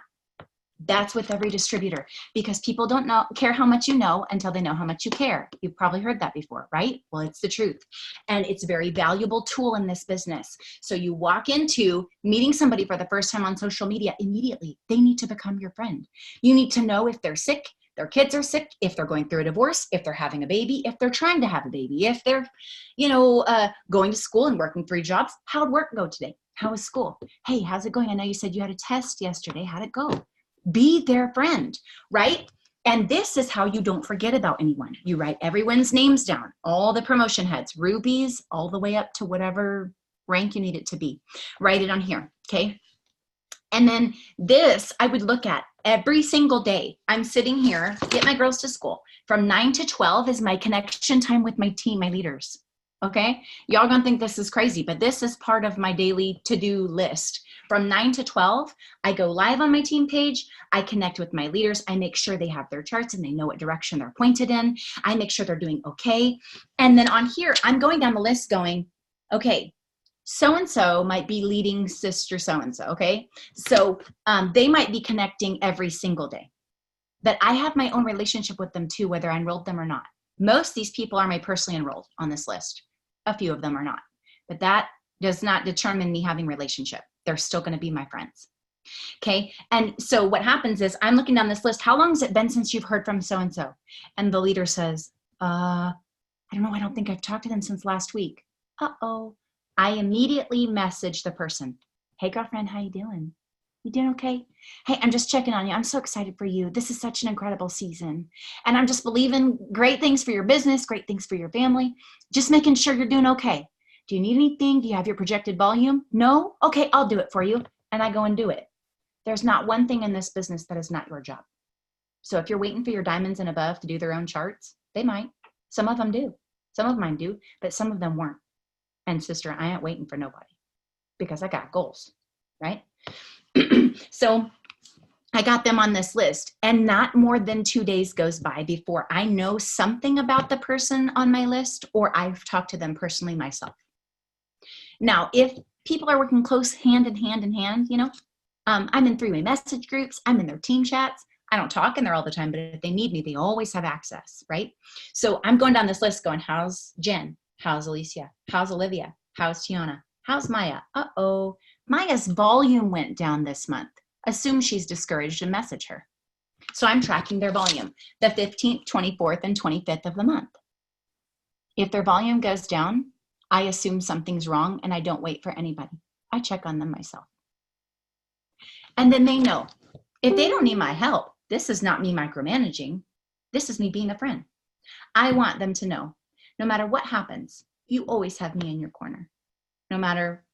That's with every distributor, because people don't care how much you know until they know how much you care. You've probably heard that before, right? Well, it's the truth. And it's a very valuable tool in this business. So you walk into meeting somebody for the first time on social media, immediately, they need to become your friend. You need to know if they're sick, their kids are sick, if they're going through a divorce, if they're having a baby, if they're trying to have a baby, if they're, going to school and working 3 jobs. How'd work go today? How was school? Hey, how's it going? I know you said you had a test yesterday. How'd it go? Be their friend, right? And this is how you don't forget about anyone. You write everyone's names down, all the promotion heads, rubies, all the way up to whatever rank you need it to be. Write it on here, okay? And then this, I would look at every single day. I'm sitting here, get my girls to school. From 9 to 12 is my connection time with my team, my leaders, okay? Y'all gonna think this is crazy, but this is part of my daily to-do list. From 9 to 12, I go live on my team page. I connect with my leaders. I make sure they have their charts and they know what direction they're pointed in. I make sure they're doing okay. And then on here, I'm going down the list going, okay, so-and-so might be leading sister so-and-so, okay? So they might be connecting every single day. But I have my own relationship with them too, whether I enrolled them or not. Most of these people are my personally enrolled on this list. A few of them are not. But that does not determine me having relationship. They're still going to be my friends. Okay. And so what happens is I'm looking down this list. How long has it been since you've heard from so-and-so? And the leader says, I don't know. I don't think I've talked to them since last week. Uh-oh. I immediately message the person. Hey, girlfriend, how you doing? You doing okay? Hey, I'm just checking on you. I'm so excited for you. This is such an incredible season. And I'm just believing great things for your business, great things for your family. Just making sure you're doing okay. Do you need anything? Do you have your projected volume? No? Okay, I'll do it for you. And I go and do it. There's not one thing in this business that is not your job. So if you're waiting for your diamonds and above to do their own charts, they might. Some of them do. Some of mine do, but some of them weren't. And sister, I ain't waiting for nobody because I got goals, right? So I got them on this list, and not more than 2 days goes by before I know something about the person on my list, or I've talked to them personally myself. Now, if people are working close hand in hand, I'm in 3-way message groups. I'm in their team chats. I don't talk in there all the time, but if they need me, they always have access, right? So I'm going down this list going, how's Jen? How's Alicia? How's Olivia? How's Tiana? How's Maya? Uh-oh. Maya's volume went down this month. Assume she's discouraged and message her. So I'm tracking their volume, the 15th, 24th, and 25th of the month. If their volume goes down, I assume something's wrong and I don't wait for anybody. I check on them myself. And then they know, if they don't need my help, this is not me micromanaging. This is me being a friend. I want them to know, no matter what happens, you always have me in your corner. No matter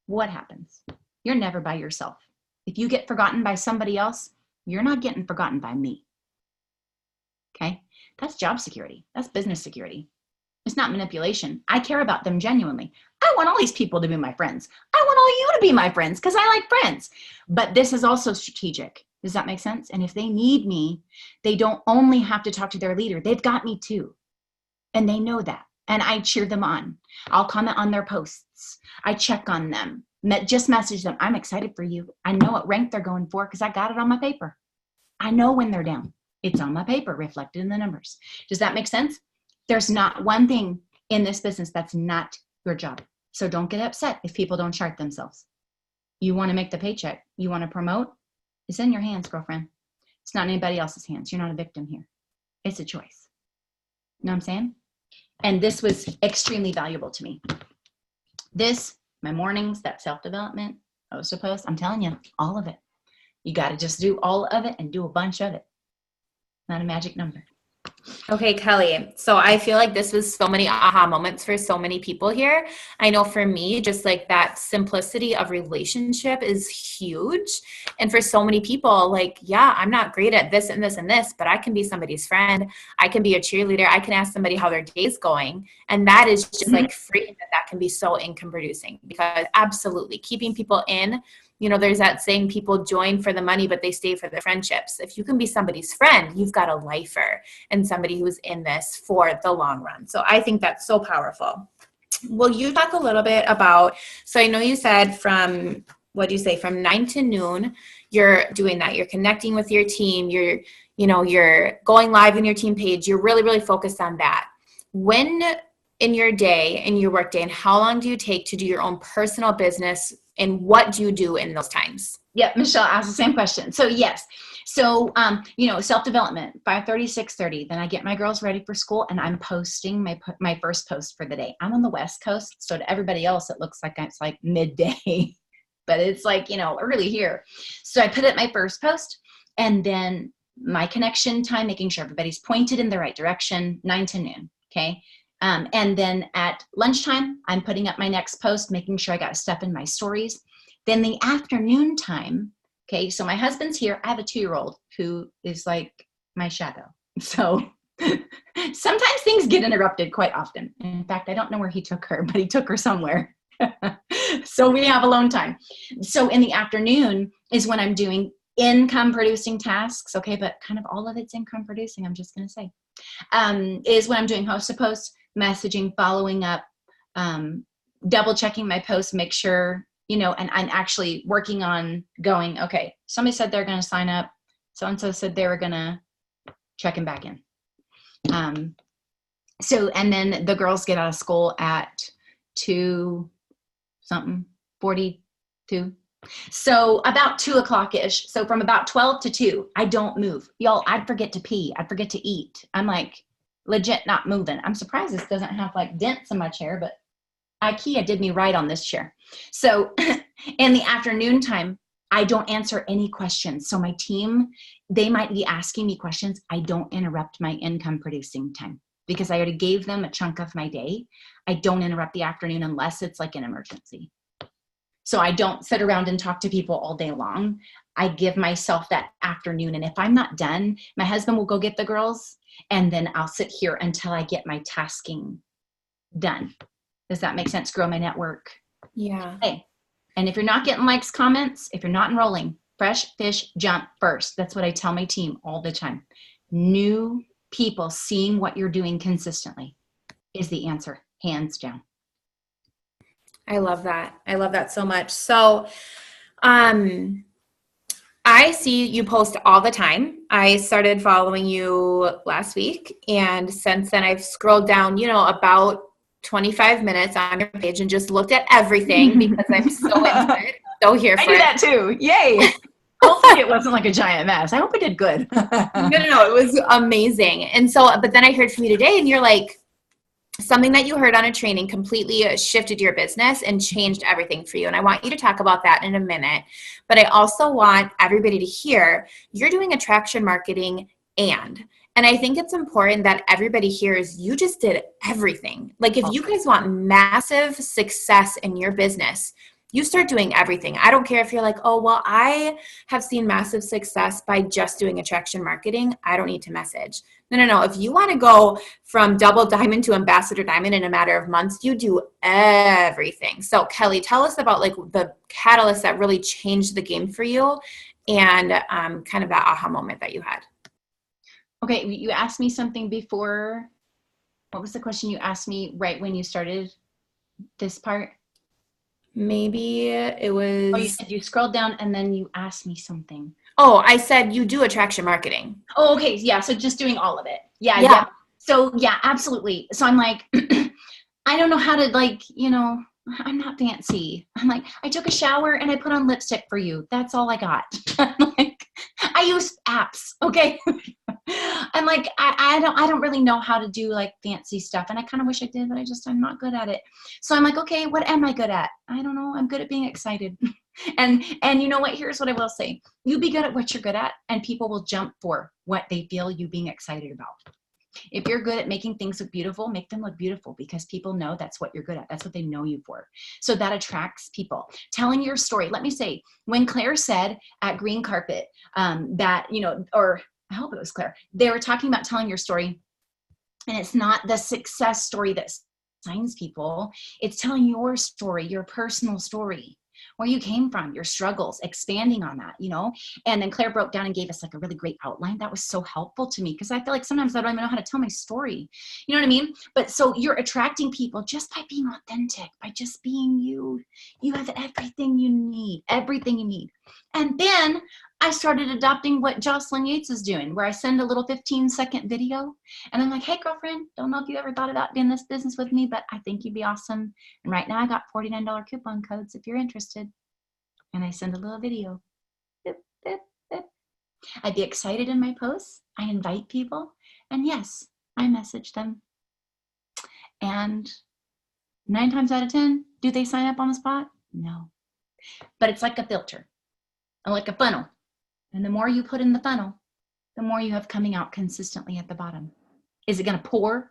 what happens, you're never by yourself. If you get forgotten by somebody else, you're not getting forgotten by me. Okay? That's job security. That's business security. It's not manipulation. I care about them genuinely. I want all these people to be my friends. I want all you to be my friends because I like friends. But this is also strategic. Does that make sense? And if they need me, they don't only have to talk to their leader. They've got me too. And they know that. And I cheer them on. I'll comment on their posts. I check on them. Just message them. I'm excited for you. I know what rank they're going for because I got it on my paper. I know when they're down. It's on my paper, reflected in the numbers. Does that make sense? There's not one thing in this business that's not your job. So don't get upset if people don't chart themselves. You want to make the paycheck. You want to promote. It's in your hands, girlfriend. It's not in anybody else's hands. You're not a victim here. It's a choice. You know what I'm saying? And this was extremely valuable to me. My mornings, that self-development, post to post, I'm telling you, all of it. You got to just do all of it and do a bunch of it. Not a magic number. Okay, Kellie. So I feel like this was so many aha moments for so many people here. I know for me, just like that simplicity of relationship is huge. And for so many people, like, yeah, I'm not great at this and this and this, but I can be somebody's friend. I can be a cheerleader. I can ask somebody how their day's going. And that is just like free, that can be so income producing, because absolutely keeping people in, there's that saying, people join for the money, but they stay for the friendships. If you can be somebody's friend, you've got a lifer and somebody who's in this for the long run. So I think that's so powerful. Will you talk a little bit about, so I know you said from 9 to noon, you're doing that. You're connecting with your team. You're going live in your team page. You're really, really focused on that. When in your day, in your work day, and how long do you take to do your own personal business, and what do you do in those times? Yep, Michelle asked the same question. So yes. So, self-development, 5:30, 6:30. Then I get my girls ready for school, and I'm posting my first post for the day. I'm on the West Coast, so to everybody else, it looks like it's like midday, but it's like, early here. So I put up my first post, and then my connection time, making sure everybody's pointed in the right direction, 9 to noon, okay? And then at lunchtime, I'm putting up my next post, making sure I got stuff in my stories. Then the afternoon time, okay, so my husband's here. I have a 2-year-old who is like my shadow. So sometimes things get interrupted quite often. In fact, I don't know where he took her, but he took her somewhere. So we have alone time. So in the afternoon is when I'm doing income producing tasks, okay, but kind of all of it's income producing, I'm just going to say, is when I'm doing host to post, messaging, following up, double checking my posts, make sure, and I'm actually working on going, okay, somebody said they're going to sign up. So-and-so said they were going to check him back in. And then the girls get out of school at 2:42. So about 2:00-ish. So from about 12 to 2, I don't move. Y'all, I'd forget to pee. I'd forget to eat. I'm like legit not moving. I'm surprised this doesn't have like dents in my chair, but IKEA did me right on this chair. So in the afternoon time, I don't answer any questions. So my team, they might be asking me questions. I don't interrupt my income producing time because I already gave them a chunk of my day. I don't interrupt the afternoon unless it's like an emergency. So I don't sit around and talk to people all day long. I give myself that afternoon. And if I'm not done, my husband will go get the girls, and then I'll sit here until I get my tasking done. Does that make sense? Grow my network. Yeah. Hey, and if you're not getting likes, comments, if you're not enrolling, fresh fish jump first. That's what I tell my team all the time. New people seeing what you're doing consistently is the answer, hands down. I love that. I love that so much. So, I see you post all the time. I started following you last week, and since then I've scrolled down, about 25 minutes on your page and just looked at everything because I'm so into it. So here for it. I do that too. Yay. Hopefully it wasn't like a giant mess. I hope I did good. No. It was amazing. And so, but then I heard from you today, and you're like, something that you heard on a training completely shifted your business and changed everything for you. And I want you to talk about that in a minute. But I also want everybody to hear you're doing attraction marketing and I think it's important that everybody hears you just did everything. Like if you guys want massive success in your business, you start doing everything. I don't care if you're like, oh, well, I have seen massive success by just doing attraction marketing. I don't need to message. No. If you want to go from double diamond to ambassador diamond in a matter of months, you do everything. So Kellie, tell us about like the catalyst that really changed the game for you and kind of that aha moment that you had. Okay. You asked me something before. What was the question you asked me right when you started this part? Maybe it was. Oh, you said you scrolled down and then you asked me something. Oh, I said you do attraction marketing. Oh, okay. Yeah. So just doing all of it. Yeah. So yeah, absolutely. So I'm like, I don't know how to I'm not fancy. I'm like, I took a shower and I put on lipstick for you. That's all I got. I'm like, I use apps. Okay. I'm like, I don't really know how to do like fancy stuff. And I kind of wish I did, but I'm not good at it. So I'm like, okay, what am I good at? I don't know. I'm good at being excited. And you know what? Here's what I will say. You be good at what you're good at, and people will jump for what they feel you being excited about. If you're good at making things look beautiful, make them look beautiful, because people know that's what you're good at. That's what they know you for. So that attracts people. Telling your story. Let me say, when Claire said at Green Carpet that, you know, or I hope it was Claire, they were talking about telling your story. And it's not the success story that signs people. It's telling your story, your personal story, where you came from, your struggles, expanding on that, you know. And then Claire broke down and gave us like a really great outline. That was so helpful to me, because I feel like sometimes I don't even know how to tell my story. You know what I mean? But so you're attracting people just by being authentic, by just being you. You have everything you need, everything you need. And then I started adopting what Jocelyn Yates is doing, where I send a little 15-second video. And I'm like, hey, girlfriend, don't know if you ever thought about doing this business with me, but I think you'd be awesome. And right now I got $49 coupon codes if you're interested. And I send a little video. Beep, beep, beep. I'd be excited in my posts. I invite people. And yes, I message them. And 9 times out of 10, do they sign up on the spot? No. But it's like a filter, or like a funnel. And the more you put in the funnel, the more you have coming out consistently at the bottom. Is it going to pour?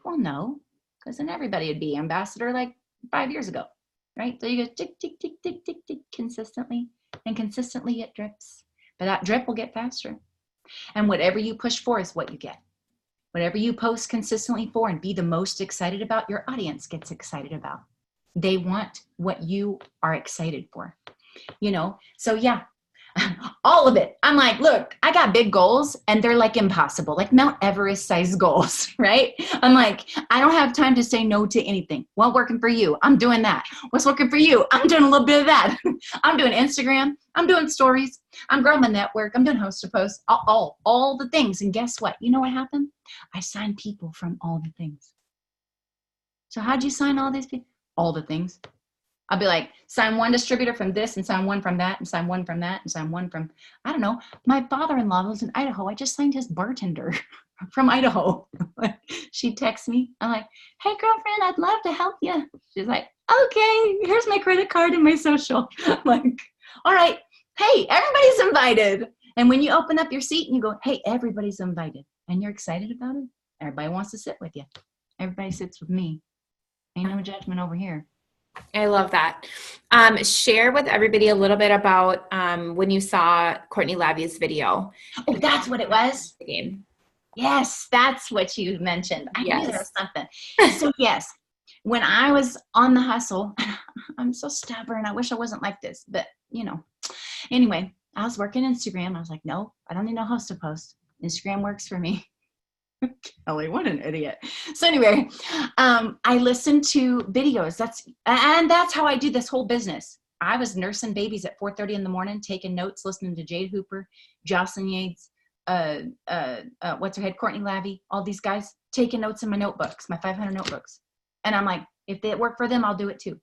Well, no, because then everybody would be ambassador like 5 years ago, right? So you go tick, tick, tick, tick, tick, tick consistently, and consistently it drips. But that drip will get faster. And whatever you push for is what you get. Whatever you post consistently for and be the most excited about, your audience gets excited about. They want what you are excited for, you know? So yeah. All of it. I'm like, look, I got big goals, and they're like impossible, like Mount Everest size goals, right? I'm like, I don't have time to say no to anything. What's working for you? I'm doing that. What's working for you? I'm doing a little bit of that. I'm doing Instagram. I'm doing stories. I'm growing my network. I'm doing host to post, all the things. And guess what? You know what happened? I signed people from all the things. So how'd you sign all these people? All the things. I'll be like, sign one distributor from this, and sign one from that, and sign one from that, and sign one from, I don't know. My father-in-law lives in Idaho. I just signed his bartender from Idaho. She texts me. I'm like, hey, girlfriend, I'd love to help you. She's like, okay, here's my credit card and my social. I'm like, all right. Hey, everybody's invited. And when you open up your seat and you go, hey, everybody's invited, and you're excited about it, everybody wants to sit with you. Everybody sits with me. Ain't no judgment over here. I love that. Share with everybody a little bit about when you saw Courtney Labby's video. Oh, that's what it was? Yes, that's what you mentioned. I knew there was something. So yes, when I was on the hustle, I'm so stubborn. I wish I wasn't like this, but you know, anyway, I was working Instagram. I was like, no, I don't need no host to post. Instagram works for me. Kelly, what an idiot. So anyway, I listened to videos. That's how I do this whole business. I was nursing babies at 4:30 in the morning, taking notes, listening to Jade Hooper, Jocelyn Yates, what's her head, Courtney Labby, all these guys, taking notes in my notebooks, my 500 notebooks. And I'm like, if they work for them, I'll do it too.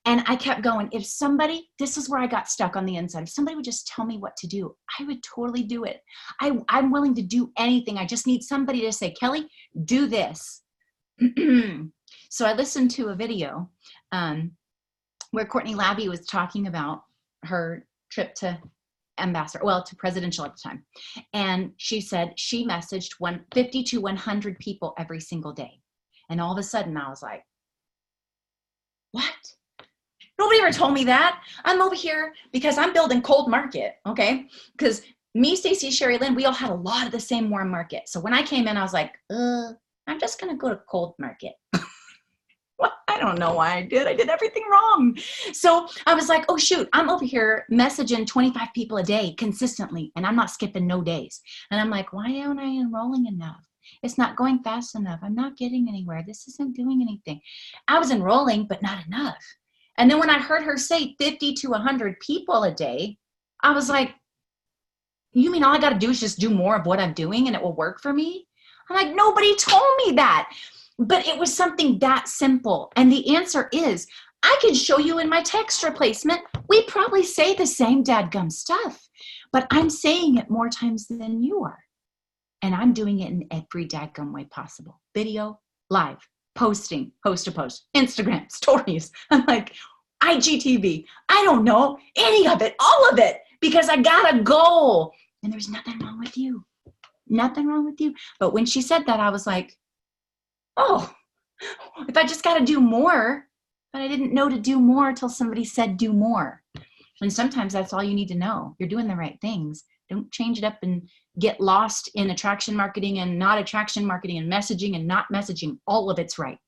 And I kept going. If somebody, this is where I got stuck on the inside. If somebody would just tell me what to do, I would totally do it. I'm willing to do anything. I just need somebody to say, Kelly, do this. So I listened to a video where Courtney Labby was talking about her trip to to presidential at the time. And she said she messaged 50 to 100 people every single day. And all of a sudden I was like, what? Nobody ever told me that. I'm over here because I'm building cold market, okay? Because me, Stacy, Sherry Lynn, we all had a lot of the same warm market. So when I came in, I was like, I'm just going to go to cold market. Well, I don't know why I did. I did everything wrong. So I was like, oh, shoot, I'm over here messaging 25 people a day consistently, and I'm not skipping no days. And I'm like, why aren't I enrolling enough? It's not going fast enough. I'm not getting anywhere. This isn't doing anything. I was enrolling, but not enough. And then when I heard her say 50 to 100 people a day, I was like, you mean all I got to do is just do more of what I'm doing and it will work for me? I'm like, nobody told me that. But it was something that simple. And the answer is, I can show you in my text replacement, we probably say the same dadgum stuff, but I'm saying it more times than you are. And I'm doing it in every daggone way possible. Video, live, posting, post to post, Instagram, stories. I'm like, IGTV. I don't know any of it, all of it, because I got a goal. And there's nothing wrong with you. Nothing wrong with you. But when she said that, I was like, oh, if I just got to do more, but I didn't know to do more until somebody said do more. And sometimes that's all you need to know. You're doing the right things. Don't change it up and get lost in attraction marketing and not attraction marketing and messaging and not messaging. All of it's right.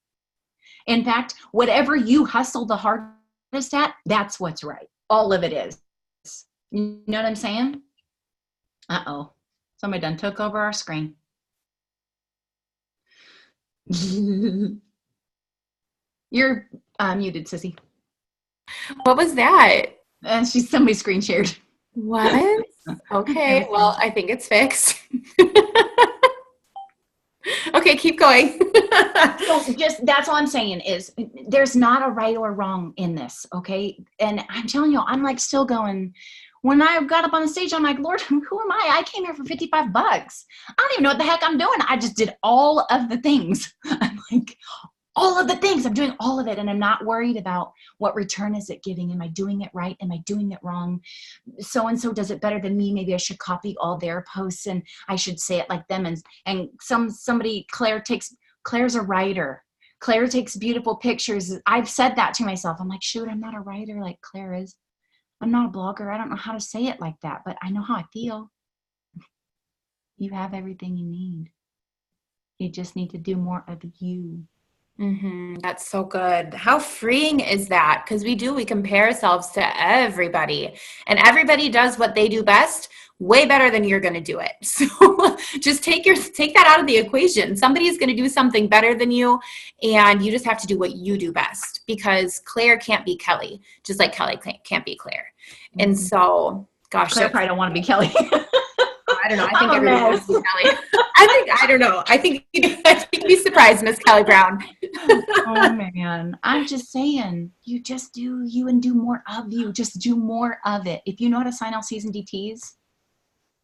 In fact, whatever you hustle the hardest at, that's what's right. All of it is. You know what I'm saying? Uh-oh. Somebody done took over our screen. You're muted, sissy. What was that? And somebody screen shared. What? Okay, well, I think it's fixed. Okay, keep going. So just that's all I'm saying is there's not a right or wrong in this, okay? And I'm telling you, I'm like still going. When I got up on the stage, I'm like, Lord, who am I? I came here for $55. I don't even know what the heck I'm doing. I just did all of the things. I'm like, all of the things. I'm doing all of it. And I'm not worried about what return is it giving. Am I doing it right? Am I doing it wrong? So-and-so does it better than me. Maybe I should copy all their posts and I should say it like them. And Claire's a writer. Claire takes beautiful pictures. I've said that to myself. I'm like, shoot, I'm not a writer like Claire is. I'm not a blogger. I don't know how to say it like that, but I know how I feel. You have everything you need. You just need to do more of you. That's so good. How freeing is that? Because we compare ourselves to everybody, and everybody does what they do best way better than you're going to do it. So just take that out of the equation. Somebody is going to do something better than you, and you just have to do what you do best, because Claire can't be Kellie, just like Kellie can't be Claire. And so, gosh, Claire probably don't want to be Kellie. I don't know. I think everybody wants to be Kellie. I don't know. I think you'd be surprised, Miss Kellie Brown. Oh man, I'm just saying, you just do you and do more of you. Just do more of it. If you know how to sign LCs and DTs,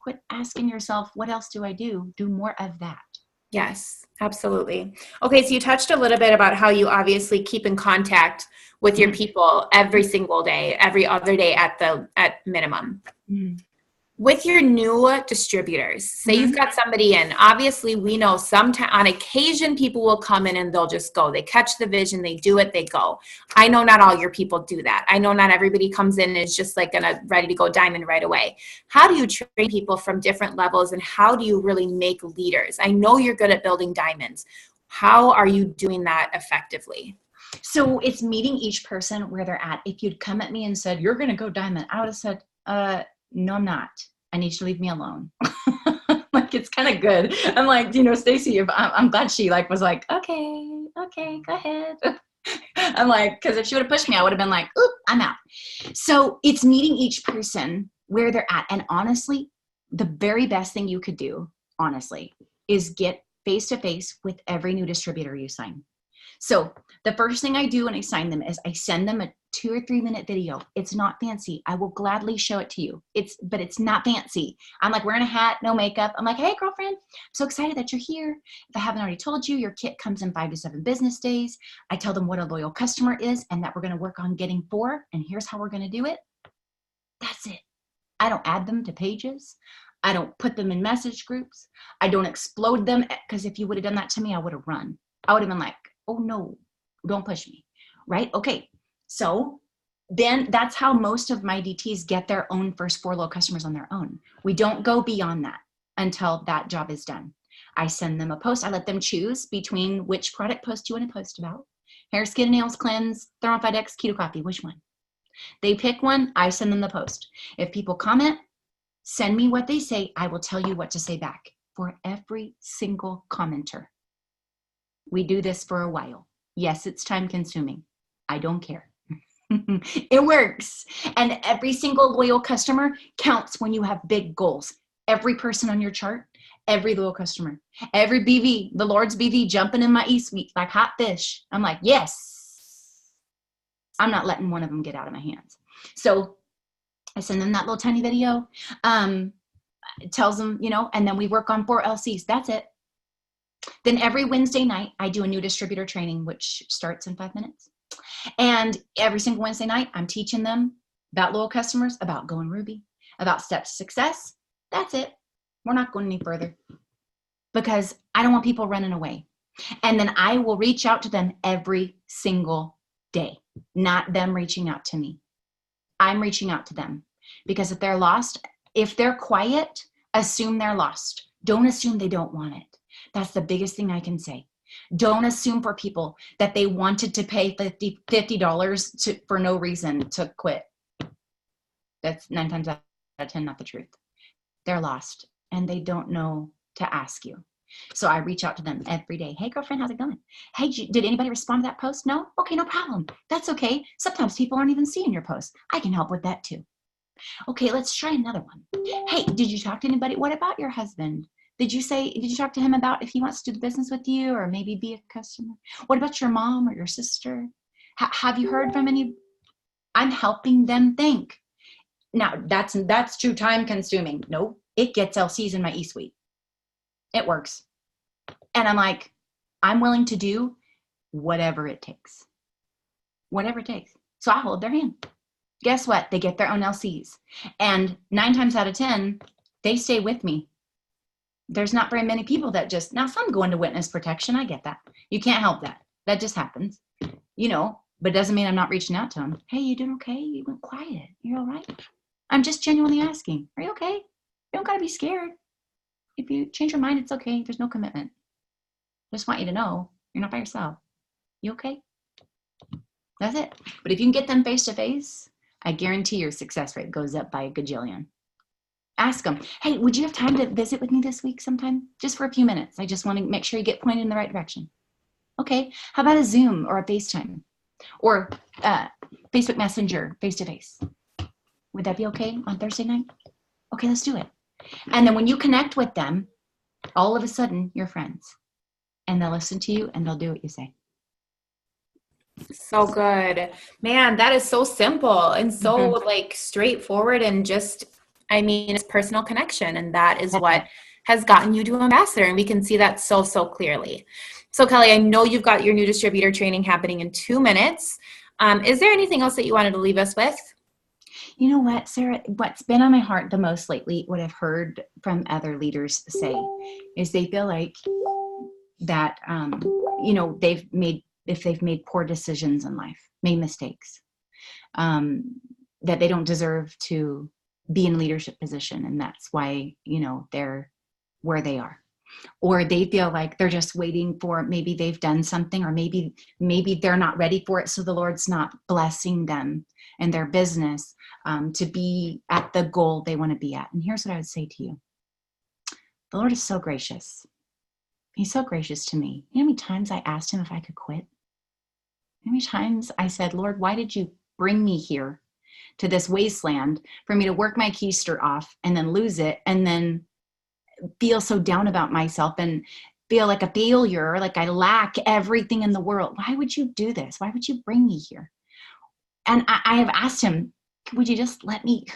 quit asking yourself, what else do I do? Do more of that. Yes, absolutely. Okay, so you touched a little bit about how you obviously keep in contact with your people every single day, every other day at minimum. Mm-hmm. With your new distributors, say you've got somebody in, obviously we know sometimes on occasion people will come in and they'll just go. They catch the vision, they do it, they go. I know not all your people do that. I know not everybody comes in and is just like ready to go diamond right away. How do you train people from different levels, and how do you really make leaders? I know you're good at building diamonds. How are you doing that effectively? So it's meeting each person where they're at. If you'd come at me and said, you're going to go diamond, I would have said, no, I'm not. I need you to leave me alone. Like, it's kind of good. I'm like, Stacy, I'm glad she was like, okay, go ahead. I'm like, because if she would have pushed me, I would have been like, oop, I'm out. So it's meeting each person where they're at. And honestly, the very best thing you could do, honestly, is get face-to-face with every new distributor you sign. So the first thing I do when I sign them is I send them a 2 or 3 minute video. It's not fancy. I will gladly show it to you. But it's not fancy. I'm like wearing a hat, no makeup. I'm like, hey girlfriend, I'm so excited that you're here. If I haven't already told you, your kit comes in 5 to 7 business days. I tell them what a loyal customer is and that we're going to work on getting 4. And here's how we're going to do it. That's it. I don't add them to pages. I don't put them in message groups. I don't explode them, because if you would have done that to me, I would have run. I would have been like, oh no, don't push me, right? Okay, so then that's how most of my DTs get their own first 4 low customers on their own. We don't go beyond that until that job is done. I send them a post. I let them choose between which product post you want to post about. Hair, skin, nails, cleanse, Thermophyte X, keto coffee, which one? They pick one, I send them the post. If people comment, send me what they say. I will tell you what to say back for every single commenter. We do this for a while. Yes, it's time consuming. I don't care. It works. And every single loyal customer counts when you have big goals. Every person on your chart, every loyal customer, every BV, the Lord's BV jumping in my e-suite like hot fish. I'm like, yes, I'm not letting one of them get out of my hands. So I send them that little tiny video. tells them, and then we work on 4 LCs. That's it. Then every Wednesday night, I do a new distributor training, which starts in 5 minutes. And every single Wednesday night, I'm teaching them about loyal customers, about going Ruby, about steps to success. That's it. We're not going any further because I don't want people running away. And then I will reach out to them every single day, not them reaching out to me. I'm reaching out to them because if they're lost, if they're quiet, assume they're lost. Don't assume they don't want it. That's the biggest thing I can say. Don't assume for people that they wanted to pay $50 for no reason to quit. That's 9 times out of 10 not the truth. They're lost and they don't know to ask you. So I reach out to them every day. Hey, girlfriend, how's it going? Hey, did anybody respond to that post? No? Okay, no problem. That's okay. Sometimes people aren't even seeing your post. I can help with that too. Okay, let's try another one. Hey, did you talk to anybody? What about your husband? Did you talk to him about if he wants to do the business with you or maybe be a customer? What about your mom or your sister? Have you heard from any? I'm helping them think. Now, that's too time consuming. No, it gets LCs in my eSuite. It works. And I'm like, I'm willing to do whatever it takes. Whatever it takes. So I hold their hand. Guess what? They get their own LCs. And 9 times out of 10, they stay with me. There's not very many people that now some go into witness protection. I get that. You can't help that. That just happens, but it doesn't mean I'm not reaching out to them. Hey, you doing okay? You went quiet. You're all right? I'm just genuinely asking. Are you okay? You don't got to be scared. If you change your mind, it's okay. There's no commitment. I just want you to know you're not by yourself. You okay? That's it. But if you can get them face to face, I guarantee your success rate goes up by a gajillion. Ask them, hey, would you have time to visit with me this week sometime? Just for a few minutes. I just want to make sure you get pointed in the right direction. Okay. How about a Zoom or a FaceTime or Facebook Messenger face-to-face? Would that be okay on Thursday night? Okay, let's do it. And then when you connect with them, all of a sudden you're friends and they'll listen to you and they'll do what you say. So good. Man, that is so simple and so straightforward and just, it's personal connection. And that is what has gotten you to ambassador. And we can see that so clearly. So Kellie, I know you've got your new distributor training happening in 2 minutes. Is there anything else that you wanted to leave us with? You know what, Sarah, what's been on my heart the most lately, what I've heard from other leaders say is they feel like that, if they've made poor decisions in life, made mistakes, that they don't deserve to be in a leadership position. And that's why, they're where they are. Or they feel like they're just waiting for, maybe they've done something, or maybe they're not ready for it. So the Lord's not blessing them and their business to be at the goal they want to be at. And here's what I would say to you. The Lord is so gracious. He's so gracious to me. You know how many times I asked him if I could quit? How many times I said, Lord, why did you bring me here to this wasteland for me to work my keister off and then lose it and then feel so down about myself and feel like a failure, like I lack everything in the world? Why would you do this? Why would you bring me here? And I have asked him, would you just let me,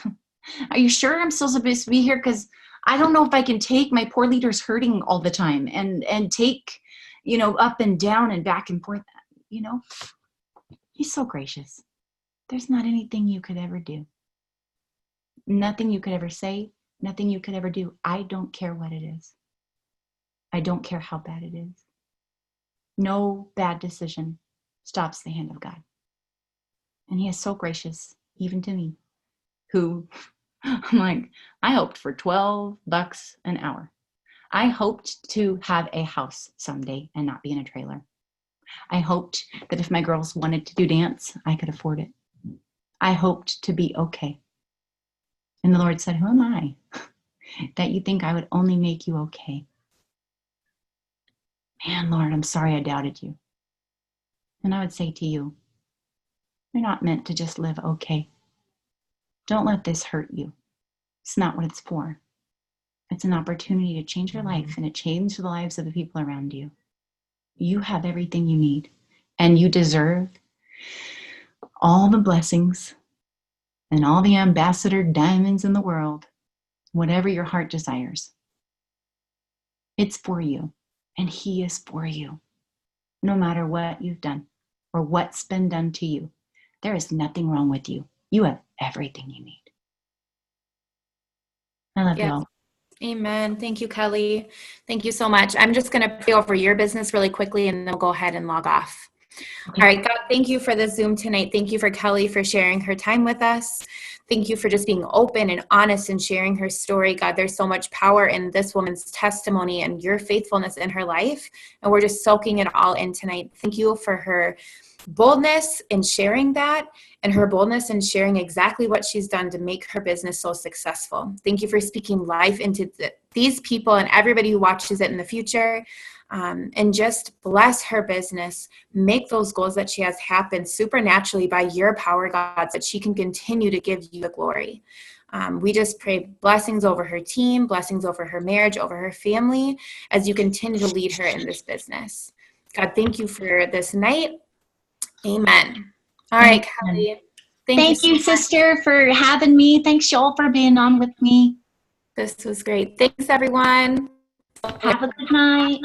are you sure I'm still supposed to be here? Because I don't know if I can take my poor leaders hurting all the time and take, up and down and back and forth, He's so gracious. There's not anything you could ever do. Nothing you could ever say, nothing you could ever do. I don't care what it is. I don't care how bad it is. No bad decision stops the hand of God. And he is so gracious, even to me, who I'm like, I hoped for $12 an hour. I hoped to have a house someday and not be in a trailer. I hoped that if my girls wanted to do dance, I could afford it. I hoped to be okay. And the Lord said, who am I that you think I would only make you okay? Man, Lord, I'm sorry I doubted you. And I would say to you, you're not meant to just live okay. Don't let this hurt you. It's not what it's for. It's an opportunity to change your life and to change the lives of the people around you. You have everything you need, and you deserve all the blessings and all the ambassador diamonds in the world. whatever your heart desires. It's for you, and He is for you, no matter what you've done or what's been done to you. There is nothing wrong with you. You have everything you need. I love you Yes. all. Amen. Thank you, Kellie. Thank you so much. I'm just going to pray over your business really quickly, and then we'll go ahead and log off. Okay. All right, God, thank you for the Zoom tonight. Thank you for Kellie for sharing her time with us. Thank you for just being open and honest and sharing her story. God, there's so much power in this woman's testimony and your faithfulness in her life. And we're just soaking it all in tonight. Thank you for her boldness in sharing that and her boldness in sharing exactly what she's done to make her business so successful. Thank you for speaking life into these people and everybody who watches it in the future. And just bless her business, make those goals that she has happen supernaturally by your power, God, so that she can continue to give you the glory. We just pray blessings over her team, blessings over her marriage, over her family, as you continue to lead her in this business. God, thank you for this night. Amen. All right, Amen. Kellie. Thank you Thank so you, much. sister, for having me. Thanks, y'all, for being on with me. This was great. Thanks, everyone. Have a good night.